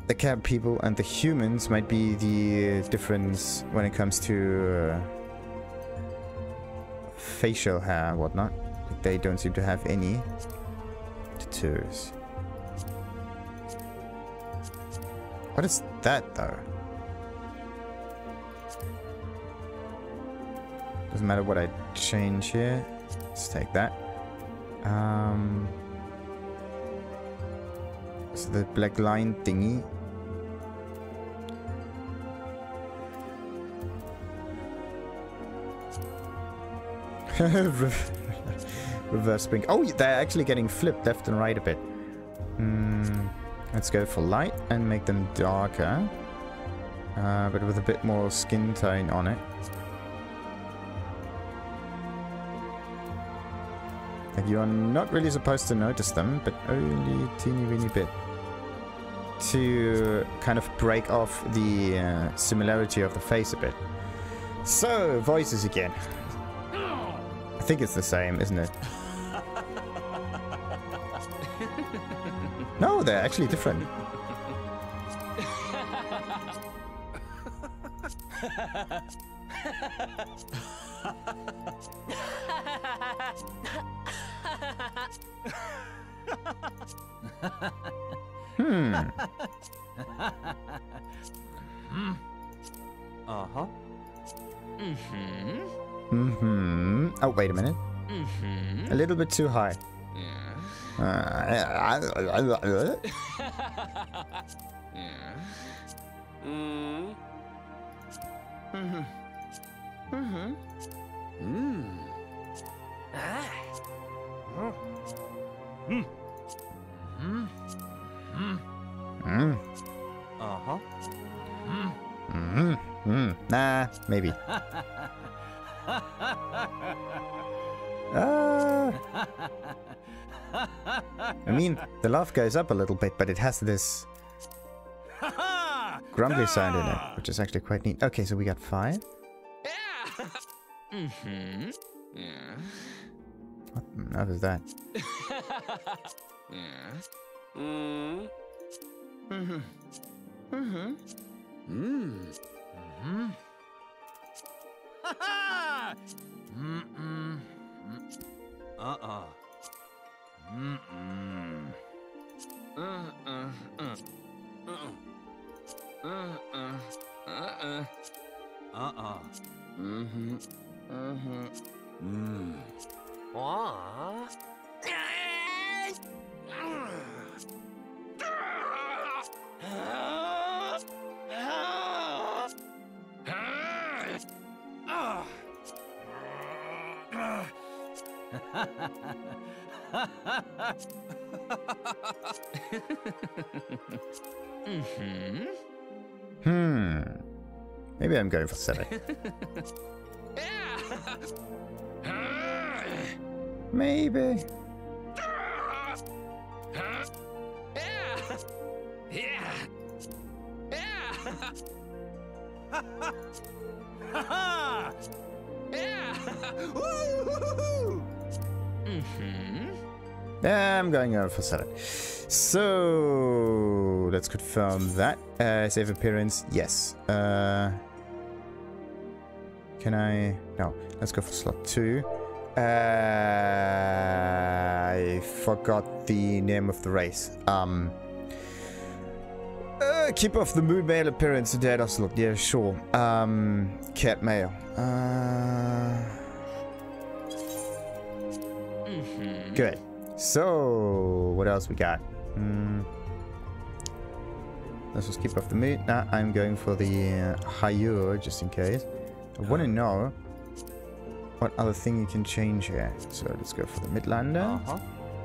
the cat people and the humans might be the difference when it comes to facial hair and whatnot. Like, they don't seem to have any tattoos. What is that though? Doesn't matter what I change here. Let's take that. So the black line thingy. Reverse blink. Oh, they're actually getting flipped left and right a bit. Let's go for light and make them darker. But with a bit more skin tone on it. Like, you are not really supposed to notice them, but only a teeny weeny bit. To kind of break off the similarity of the face a bit. So, voices again. I think it's the same, isn't it? No, they're actually different. Oh, wait a minute. A little bit too high. Nah, maybe. I mean, the laugh goes up a little bit, but it has this grumbly sound in it, which is actually quite neat. Okay, so we got 5. What on earth is that? Maybe I'm going for 7. Maybe. I'm going over for 7. So let's confirm that. Save appearance, yes. Can I? No. Let's go for slot 2. I forgot the name of the race. Keep off the moon male appearance in dead slot. Yeah, sure. Cat male. Good. So, what else we got? Let's just keep off the moon. Nah, I'm going for the Hyur, just in case. I want to know what other thing you can change here. So, let's go for the Midlander.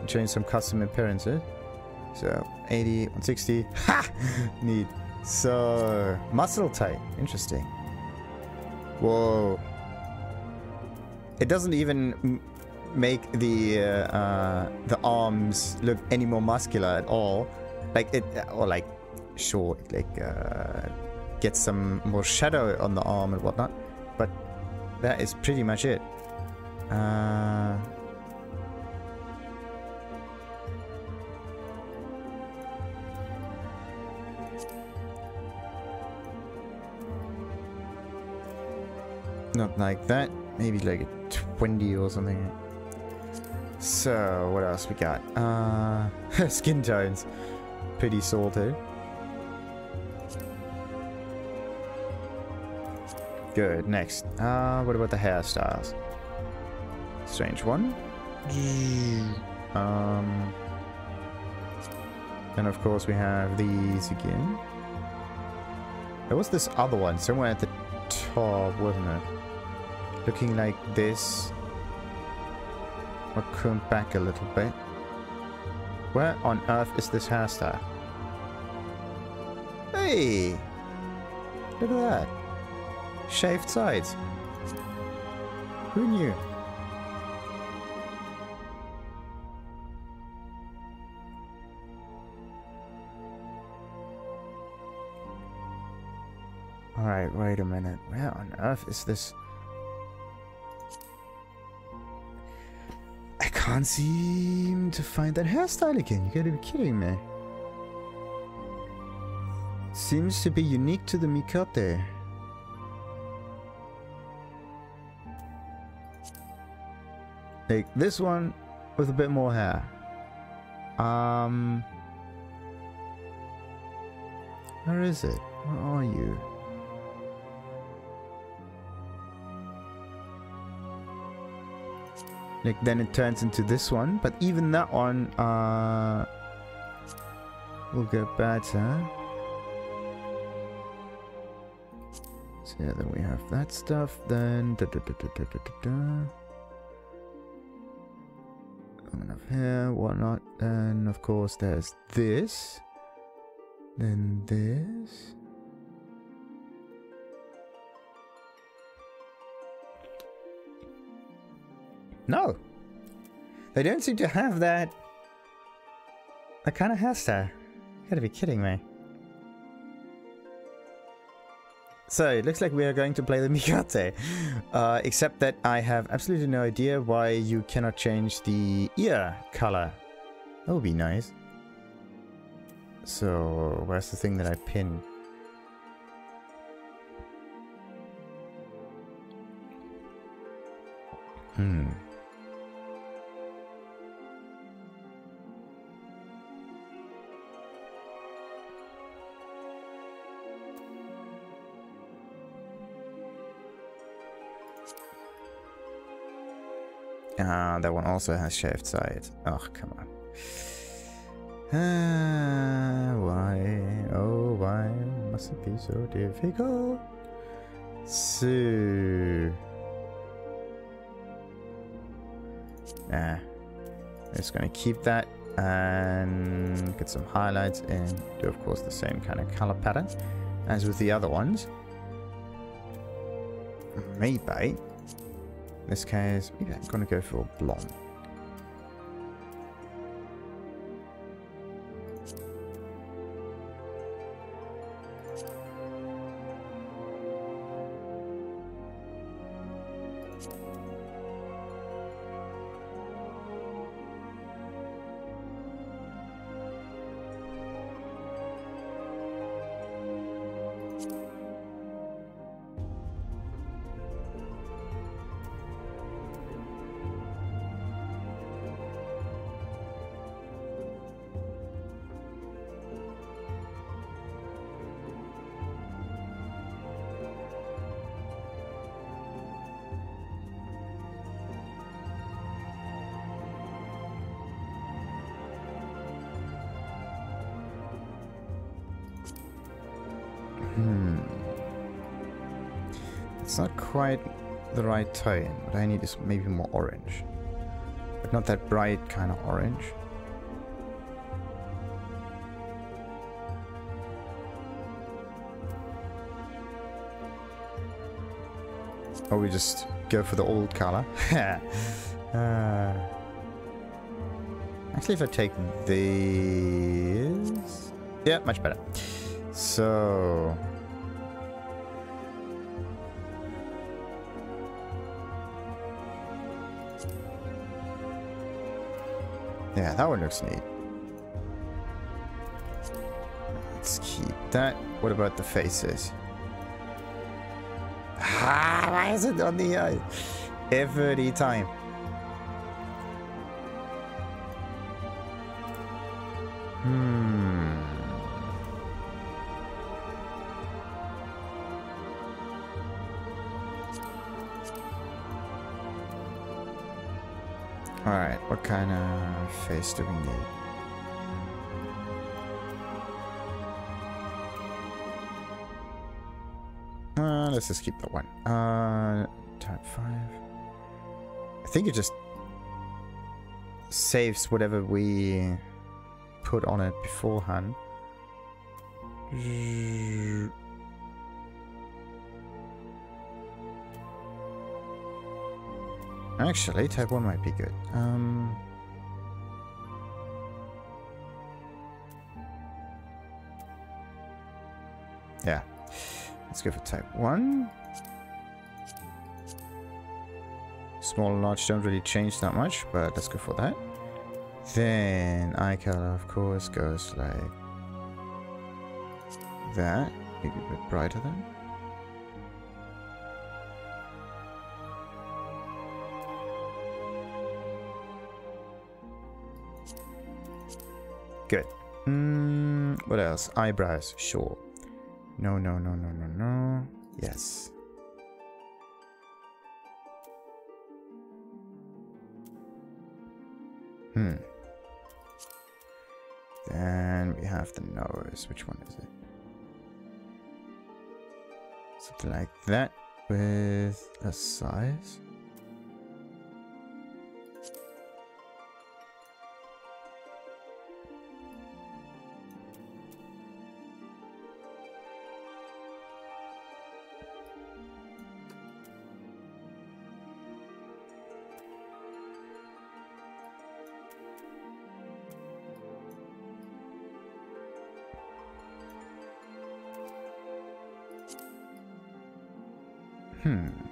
Change some custom appearances. So, 80, 160. Ha! Neat. So, muscle type. Interesting. Whoa. It doesn't even make the arms look any more muscular at all. Like it, or like, sure, like get some more shadow on the arm and whatnot. But that is pretty much it. Not like that. Maybe like a 20 or something. So, what else we got? Skin tones. Pretty salty. Good, next. What about the hairstyles? Strange one. And of course we have these again. There was this other one somewhere at the top, wasn't it? Looking like this. Or combed back a little bit. Where on earth is this hairstyle? Hey! Look at that. Shaved sides. Who knew? Alright, wait a minute. Where on earth is this? I can't seem to find that hairstyle again. You gotta be kidding me. Seems to be unique to the Miqo'te. Like this one with a bit more hair. Where is it? Where are you? Like then it turns into this one, but even that one will get better. So yeah, then we have that stuff. Then enough hair, whatnot. Then of course there's this. Then this. No, they don't seem to have that kind of hairstyle. You gotta be kidding me. So it looks like we are going to play the Miqo'te, except that I have absolutely no idea why you cannot change the ear color. That would be nice. So where's the thing that I pinned? That one also has shaved sides. Oh, come on. Why? Oh, why must it be so difficult? So... I'm just gonna keep that and get some highlights and do, of course, the same kind of color pattern as with the other ones. Maybe. In this case, maybe I'm gonna go for a blonde. It's not quite the right tone. What I need is maybe more orange. But not that bright kind of orange. Or we just go for the old color. Actually, if I take these... Yeah, much better. So... yeah, that one looks neat. Let's keep that. What about the faces? Ah, why is it on the eye? Every time. Alright, what kind of face do we need? Let's just keep that one. Type 5. I think it just saves whatever we put on it beforehand. Actually, type 1 might be good. Yeah. Let's go for type 1. Small and large don't really change that much, but let's go for that. Then eye color, of course, goes like that. Maybe a bit brighter then. Good. What else? Eyebrows, sure. No, no, no, no, no, no. Yes. Then we have the nose. Which one is it? Something like that with a size.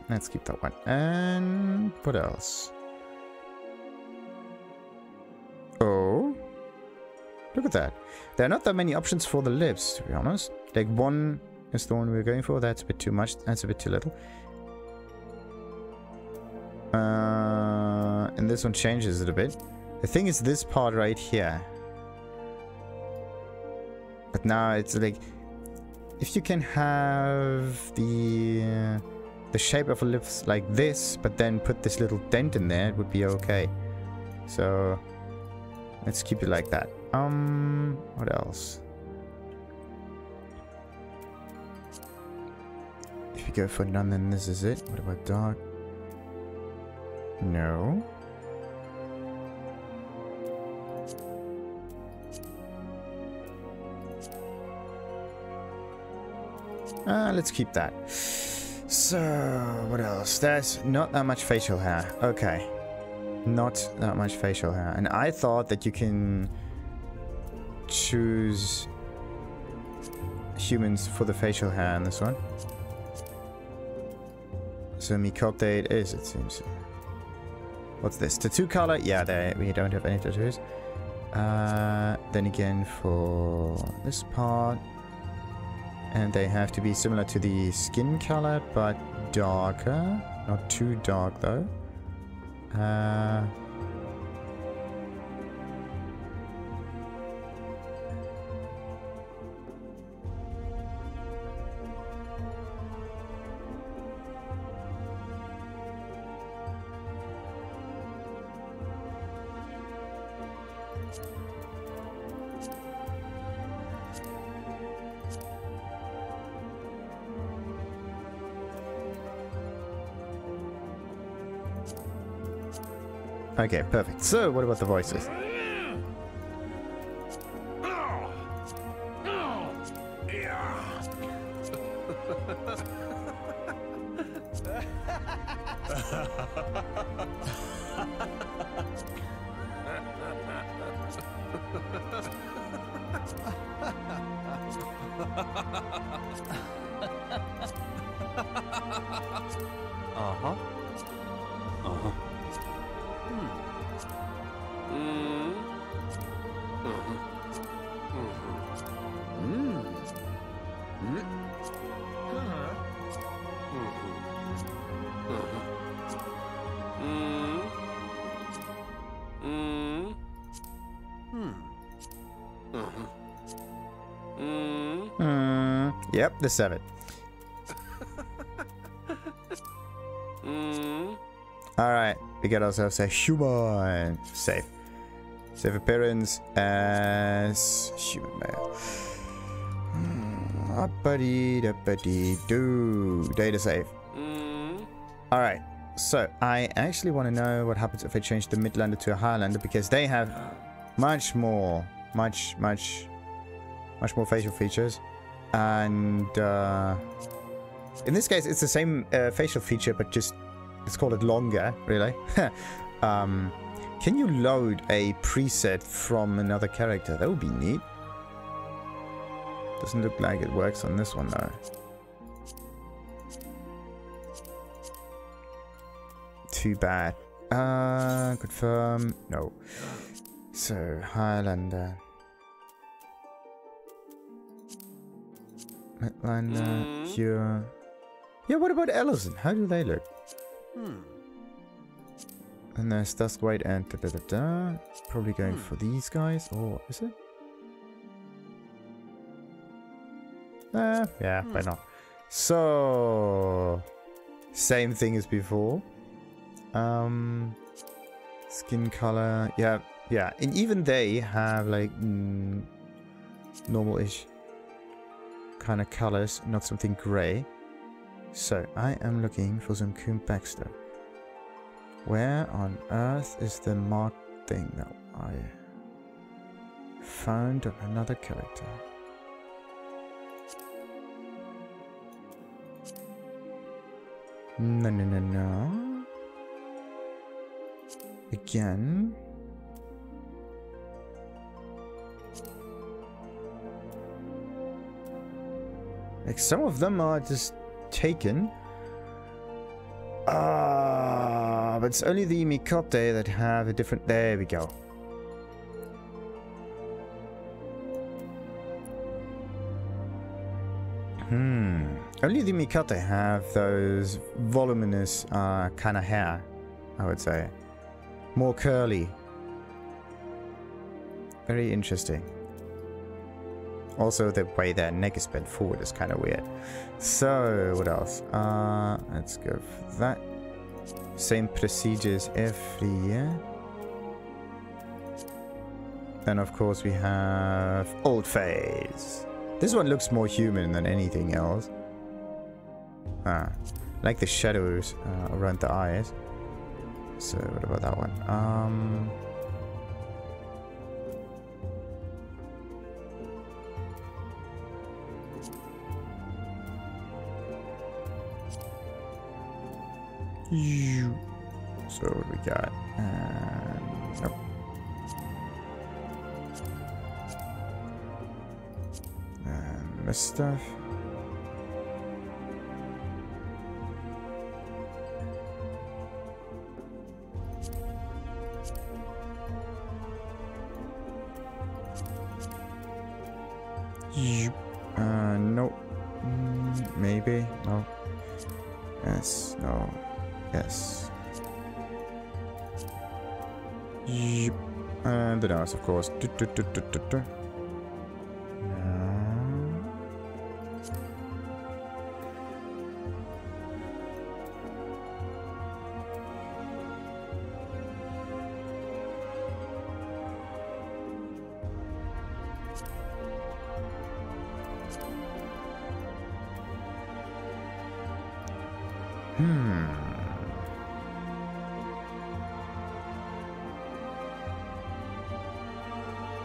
Let's keep that one. And what else? Oh, look at that. There are not that many options for the lips, to be honest. Like, one is the one we're going for. That's a bit too much. That's a bit too little. And this one changes it a bit. The thing is this part right here. But now it's like, if you can have the shape of a lips like this, but then put this little dent in there, it would be okay. So let's keep it like that. What else? If you go for none, then this is it. What about dark? No. Let's keep that. So, what else? There's not that much facial hair. Okay. Not that much facial hair. And I thought that you can choose humans for the facial hair in this one. So Miqo'te it is, it seems. What's this? Tattoo color? Yeah, we don't have any tattoos. Then again for this part. And they have to be similar to the skin color, but darker. Not too dark, though. Okay, perfect. So, what about the voices? Yep, the 7. Alright, we get ourselves a human. Save. Save appearance as human male. Uppity do. Data save. Alright. So, I actually want to know what happens if I change the Midlander to a Highlander, because they have much more facial features. And in this case, it's the same facial feature, but just let's call it longer, really. Can you load a preset from another character? That would be neat. Doesn't look like it works on this one though. Too bad. Confirm. No. So, Highlander. Midlander. Hyur. Yeah, what about Elezen? How do they look? And there's Duskwight and da-da-da-da. Probably going for these guys. Or is it? Yeah, why not? So, same thing as before. Skin color. Yeah. And even they have like normal-ish kind of colors, not something grey. So, I am looking for some Baxter. Where on earth is the marked thing that I found on another character? No. Again. Like some of them are just taken. But it's only the Miqo'te that have a different... There we go. Only the Miqo'te have those voluminous kind of hair, I would say. More curly. Very interesting. Also, the way their neck is bent forward is kind of weird. So, what else? Let's go for that. Same procedures every year. Then, of course, we have Old Face. This one looks more human than anything else. Like the shadows around the eyes. So, what about that one? So what we got? Nope. And this stuff. Nope. Maybe. No. Yes. No. Yes. Yep. And the nose, of course.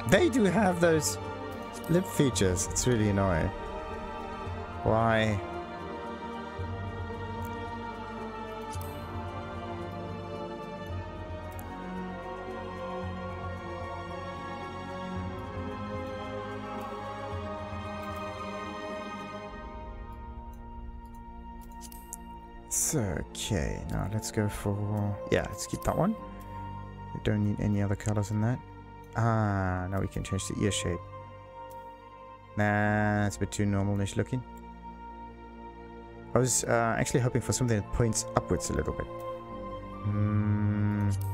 They do have those lip features. It's really annoying. Why? So, okay, now let's go for... Yeah, let's keep that one. We don't need any other colors in that. Now we can change the ear shape. Nah, it's a bit too normal-ish looking. I was actually hoping for something that points upwards a little bit.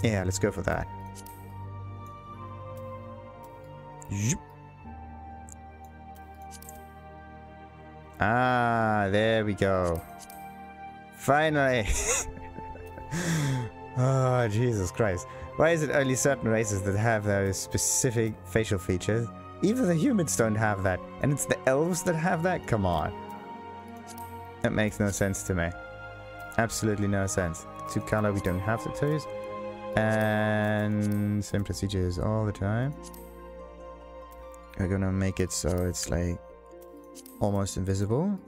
Yeah, let's go for that. There we go. Finally! Oh, Jesus Christ. Why is it only certain races that have those specific facial features? Even the humans don't have that. And it's the elves that have that? Come on. That makes no sense to me. Absolutely no sense. To color, we don't have the toes. And same procedures all the time. We're gonna make it so it's like almost invisible.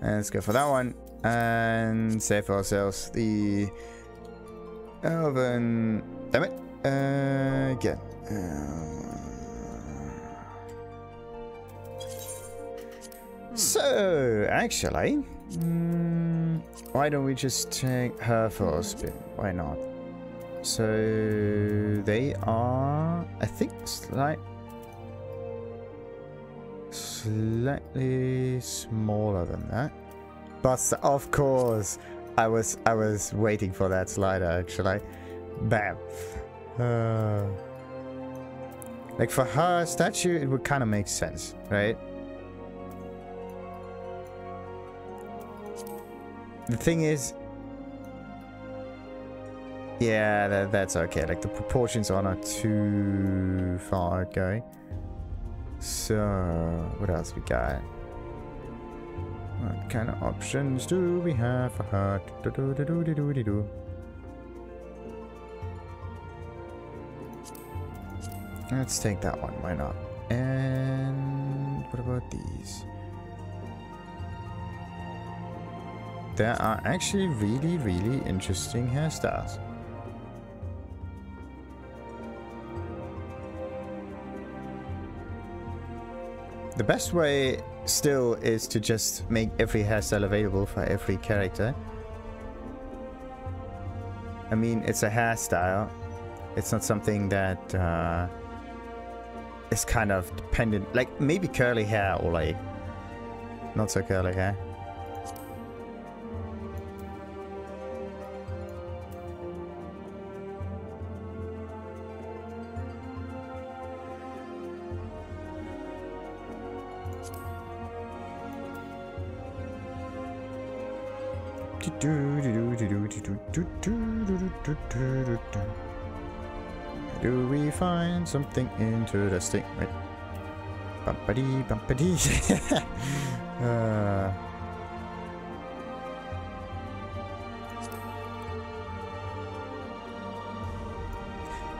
Let's go for that one and save for ourselves the elven. Damn it! Again. So actually, why don't we just take her for a spin? Why not? So they are, I think, slightly smaller than that. But of course, I was waiting for that slider actually. Bam. Like for her statue, it would kind of make sense, right? The thing is, yeah, that's okay. Like the proportions are not too far going. So, what else we got? What kind of options do we have for her? Let's take that one. Why not? And what about these? There are actually really, really interesting hairstyles. The best way still is to just make every hairstyle available for every character. I mean, it's a hairstyle. It's not something that is kind of dependent. Like maybe curly hair or like not so curly hair. Do we find something interesting? Wait. Bumpity, bumpity.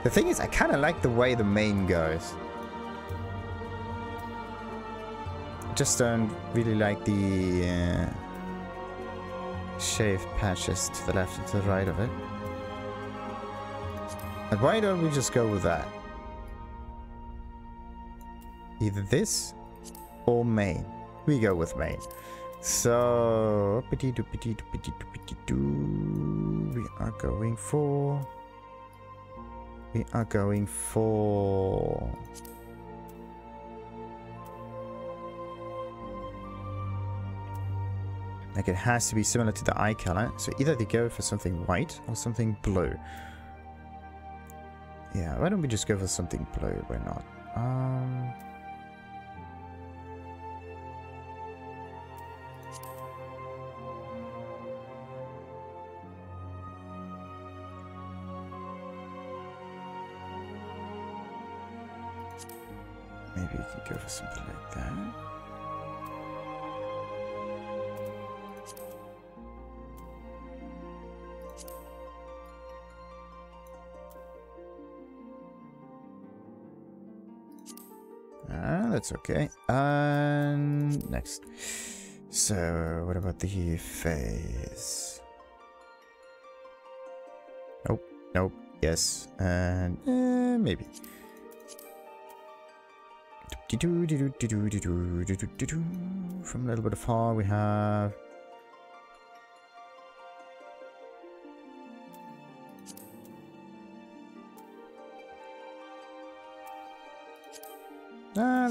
The thing is, I kind of like the way the mane goes. I just don't really like the shaved patches to the left and to the right of it. And why don't we just go with that? Either this or mane. We go with mane. So we are going for like it has to be similar to the eye color. So either they go for something white or something blue. Yeah, why don't we just go for something blue? Why not? Maybe we can go for something like that. that's okay. And next. So, what about the face? Nope, nope, yes, and maybe. From a little bit afar, we have.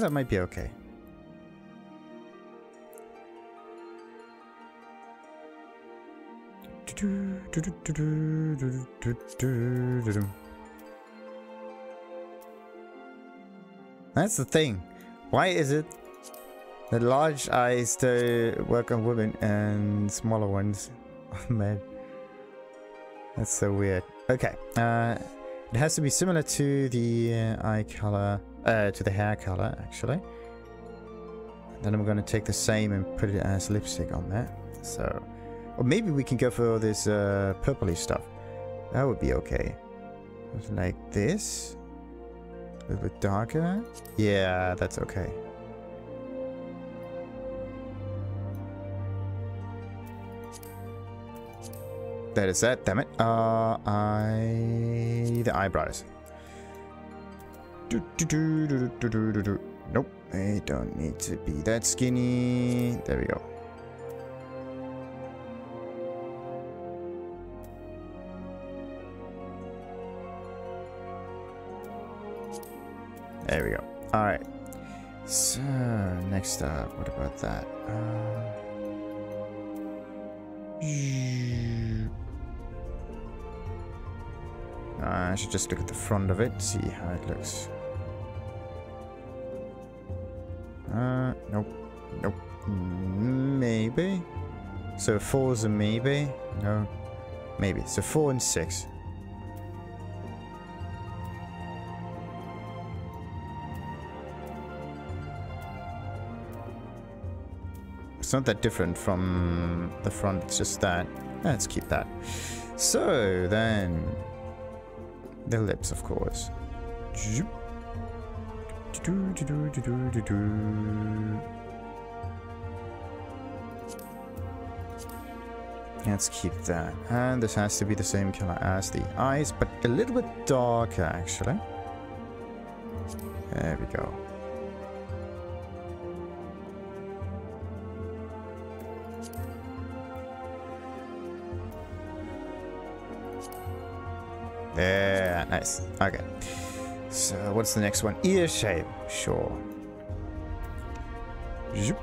That might be okay. That's the thing. Why is it that large eyes work on women and smaller ones on men? That's so weird. Okay. It has to be similar to the eye color, to the hair color, actually. Then I'm gonna take the same and put it as lipstick on there. So, or maybe we can go for this purpley stuff. That would be okay. Like this. A little bit darker. Yeah, that's okay. That is that, damn it. The eyebrows. Nope, they don't need to be that skinny. There we go. There we go. Alright. So, next up, what about that? I should just look at the front of it, see how it looks. Nope. Nope. Maybe. So 4 is a maybe. No. Maybe. So 4 and 6. It's not that different from the front, it's just that. Let's keep that. So then, the lips, of course. Let's keep that. And this has to be the same color as the eyes, but a little bit darker, actually. There we go. Yeah, nice. Okay. So, what's the next one? Ear shape. Sure. Yep.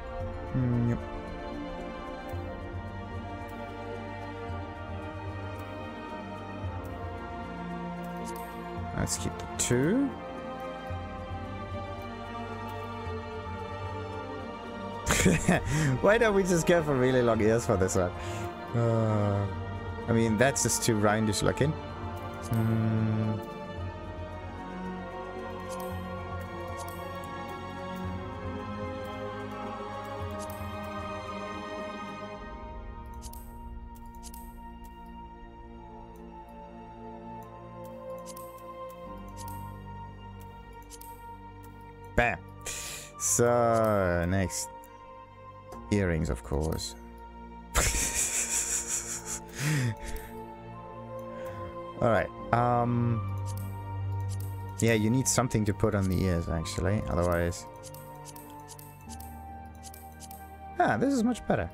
Let's keep the 2. Why don't we just go for really long ears for this one? I mean, that's just too roundish looking. Bam. So, next. Earrings, of course. Alright, yeah, you need something to put on the ears, actually, otherwise... Ah, this is much better.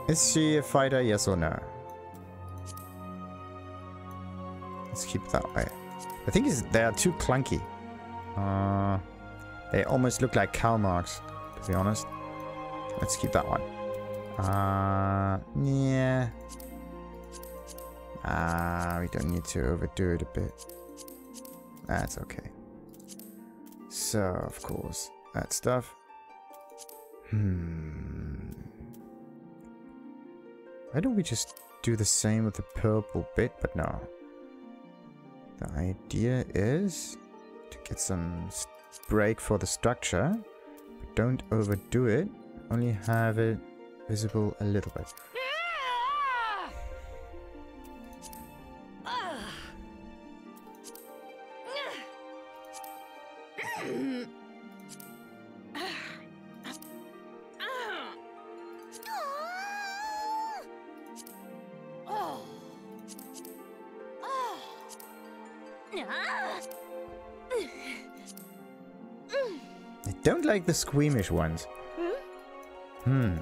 Is she a fighter, yes or no? Let's keep it that way. The thing is, they are too clunky. They almost look like cow marks, to be honest. Let's keep that one. Yeah. We don't need to overdo it a bit. That's okay. So, of course, that stuff. Why don't we just do the same with the purple bit? But no. The idea is to get some break for the structure, but don't overdo it. Only have it visible a little bit. I don't like the squeamish ones. Hmm.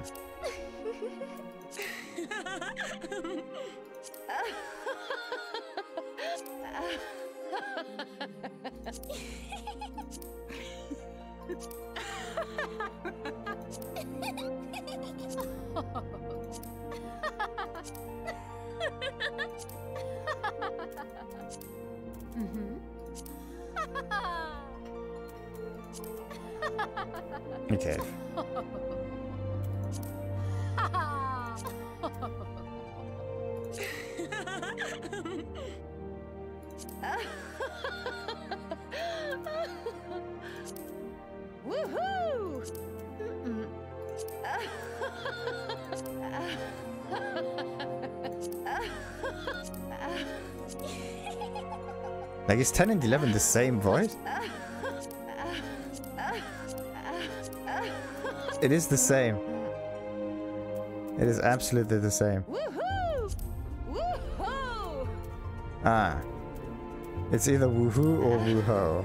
Okay. Woohoo! Like, is 10 and 11 the same voice? It is the same. It is absolutely the same. Woohoo! Woohoo! Ah. It's either woohoo or wooho.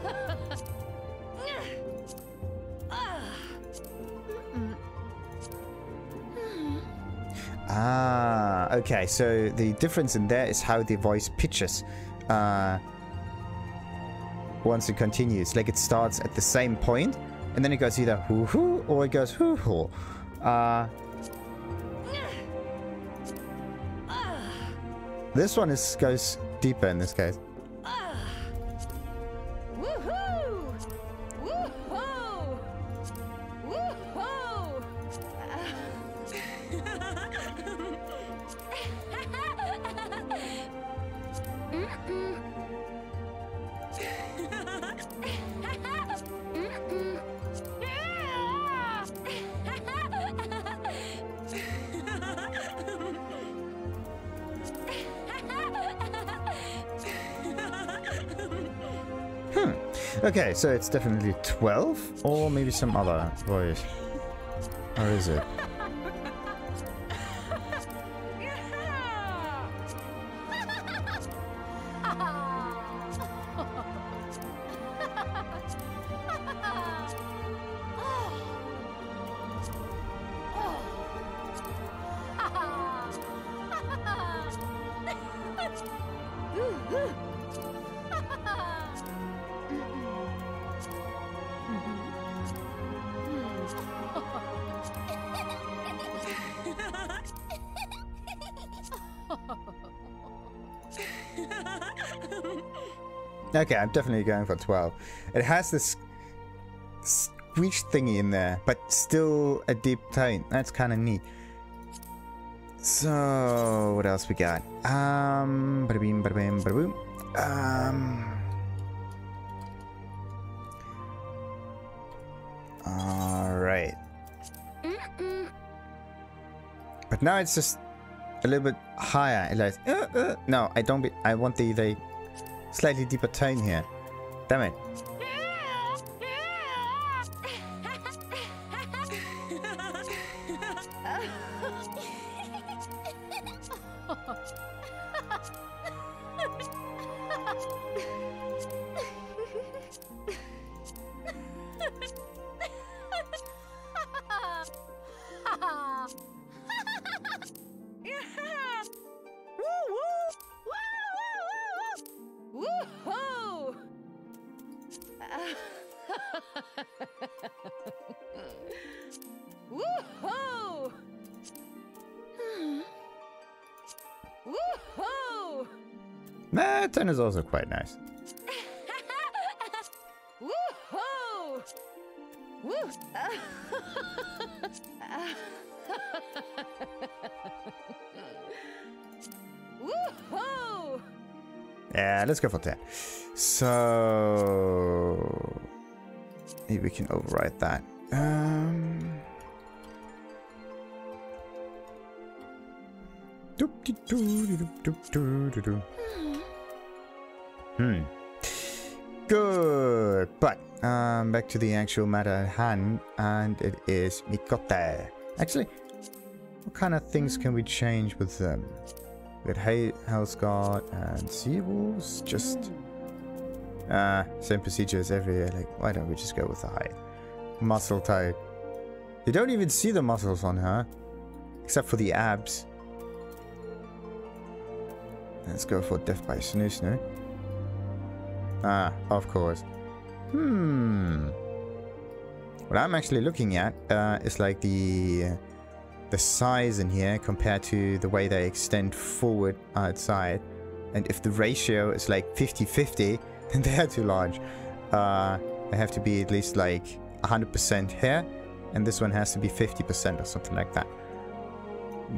Ah, okay, so the difference in there is how the voice pitches once it continues. Like, it starts at the same point, and then it goes either hoo-hoo or it goes hoo-hoo. This one goes deeper in this case. Woohoo! Woohoo! Woohoo! Okay, so it's definitely 12, or maybe some other voice. Or is it? Okay, I'm definitely going for 12. It has this squeak thingy in there, but still a deep tone. That's kind of neat. So, what else we got? Bada beam, bada bam, bada boom. Alright. But now it's just a little bit higher. It's like, no, I want the slightly deeper tone here. Damn it. Woohoo! Woohoo! Nah, 10 is also quite nice. Woohoo! Woo! Woohoo! Yeah, let's go for 10. So maybe we can override that. Good, but back to the actual matter at hand, and it is Miqo'te. Actually, what kind of things can we change with them? We got Hellsguard and Sea Wolves. Just Same procedure as every year. Like, why don't we just go with the height? Muscle type. You don't even see the muscles on her. Except for the abs. Let's go for Death by Snu Snu. Ah, of course. What I'm actually looking at is like the size in here compared to the way they extend forward outside. And if the ratio is like 50-50, then they are too large. They have to be at least like 100% here, and this one has to be 50% or something like that.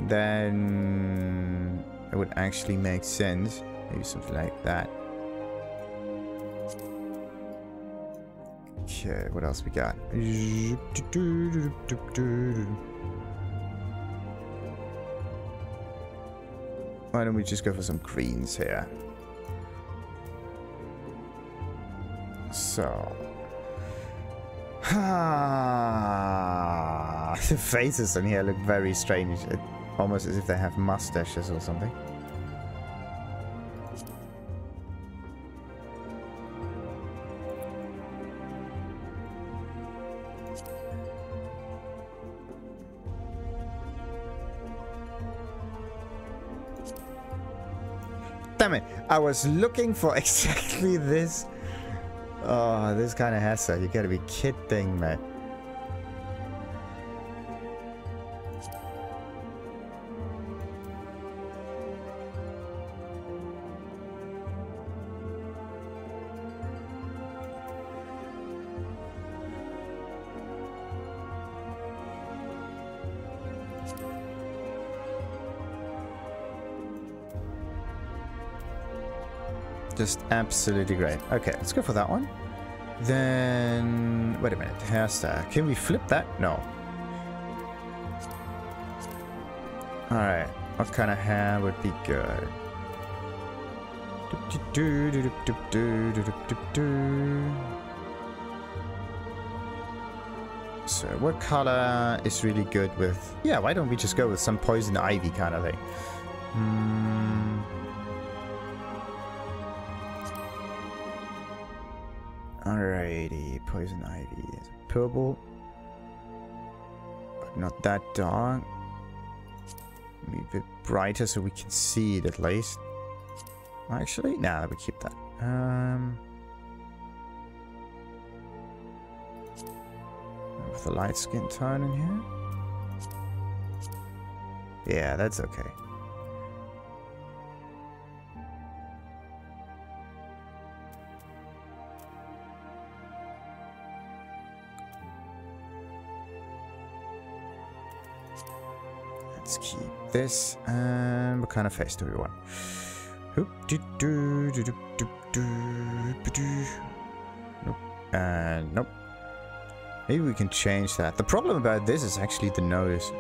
Then it would actually make sense. Maybe something like that. Okay, what else we got? Why don't we just go for some greens here? So... the faces on here look very strange. Almost as if they have mustaches or something. Damn it, I was looking for exactly this. Oh, this kind of hassle. You gotta be kidding me. Just absolutely great. Okay, let's go for that one. Then... wait a minute. Hairstyle. Can we flip that? No. Alright. What kind of hair would be good? So, what color is really good with... yeah, why don't we just go with some poison ivy kind of thing? Alrighty, poison ivy is purple, but not that dark. Maybe a bit brighter so we can see it at least. Actually, nah, we keep that. With the light skin tone in here. Yeah, that's okay. Let's keep this. And what kind of face do we want? Nope. And nope. Maybe we can change that. The problem about this is actually the nose.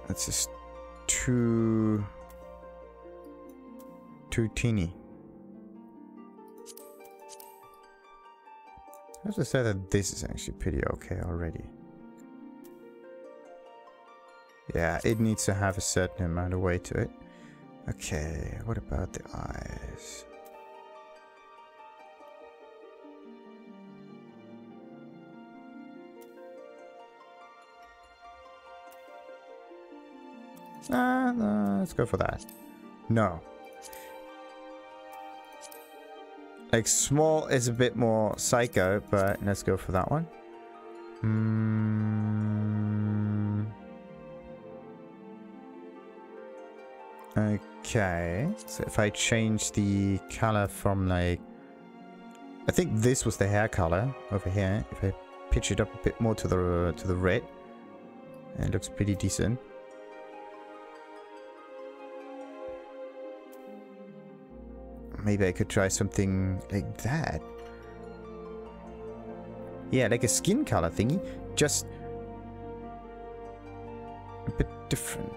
That's just too teeny. I have to say that this is actually pretty okay already. Yeah, it needs to have a certain amount of weight to it. Okay, what about the eyes? No, let's go for that. No. Like, small is a bit more psycho, but let's go for that one. Okay, so if I change the color from like... I think this was the hair color over here. If I pitch it up a bit more to the red, it looks pretty decent. Maybe I could try something like that. Yeah, like a skin color thingy, just a bit different.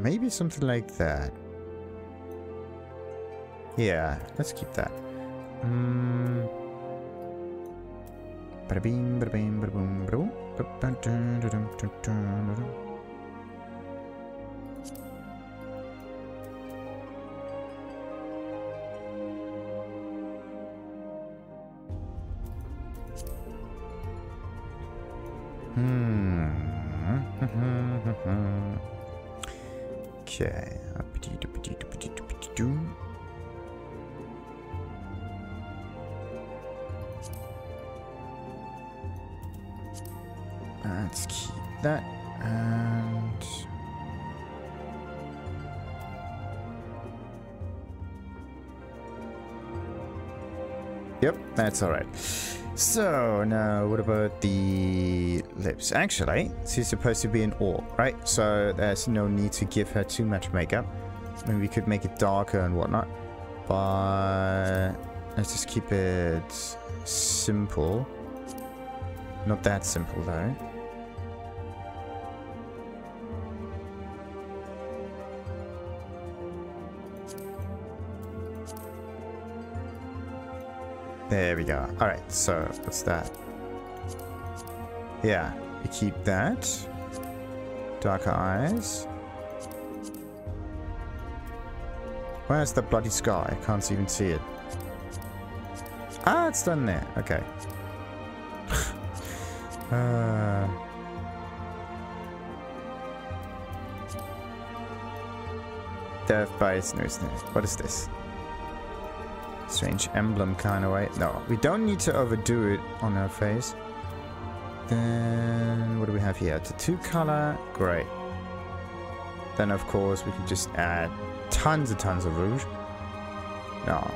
maybe something like that. Yeah, let's keep that. Bada bing, bada bing, bada boom, bada boom. Okay. Let's keep that and yep, that's all right. So now what about the lips? Actually, she's supposed to be an orc, right? So there's no need to give her too much makeup. I mean, we could make it darker and whatnot, but let's just keep it simple. Not that simple though. There we go. Alright, so what's that? Yeah, we keep that. Darker eyes. Where's the bloody scar? I can't even see it. Ah, it's done there. Okay. Death by Snu Snu. What is this? Strange emblem kind of way. No, we don't need to overdo it on her face. Then what do we have here? Tattoo color. Great. Then of course we can just add tons of rouge. No.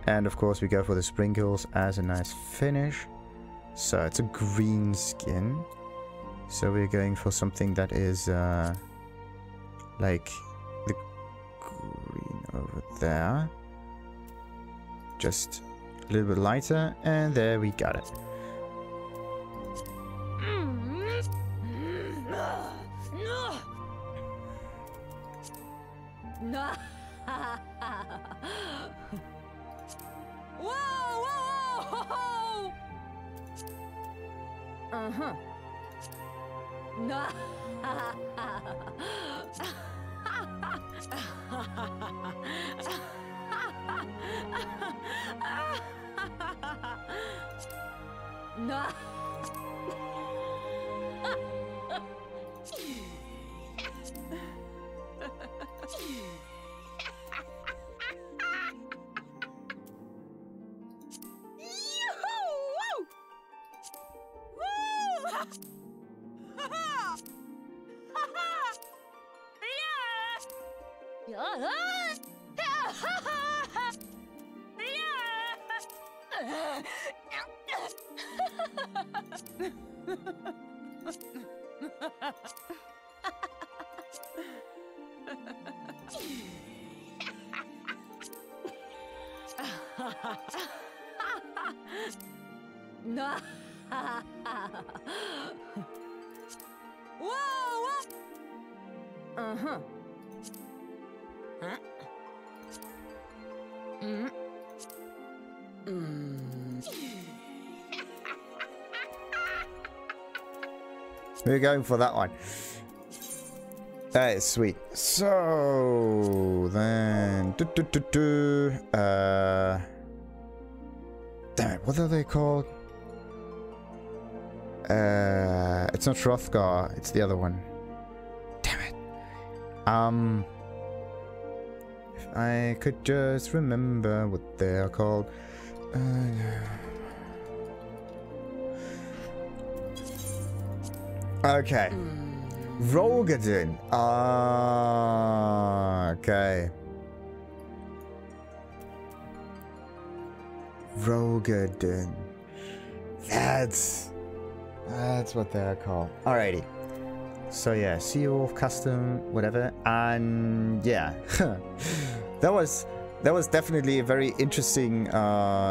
And of course we go for the sprinkles as a nice finish. So it's a green skin. So we're going for something that is like the green over there. Just a little bit lighter, and there we got it. Uh-huh. No. No. Whoa! Uh-huh. Huh? We're going for that one. That is sweet. So then, damn it, what are they called? It's not Hrothgar, it's the other one. Damn it. If I could just remember what they are called. Okay. Roegadyn. Okay. Roegadyn. That's what they're called. Alrighty. So yeah, Sea Wolf custom, whatever, and yeah, that was definitely a very interesting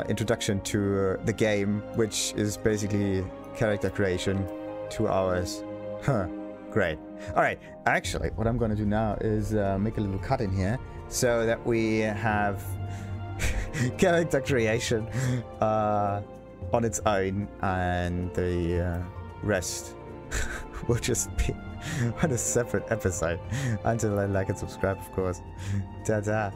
introduction to the game, which is basically character creation. 2 hours. Huh. Great. All right. Actually, what I'm going to do now is make a little cut in here so that we have character creation on its own, and the rest will just be on a separate episode until I like and subscribe, of course. Ta-ta.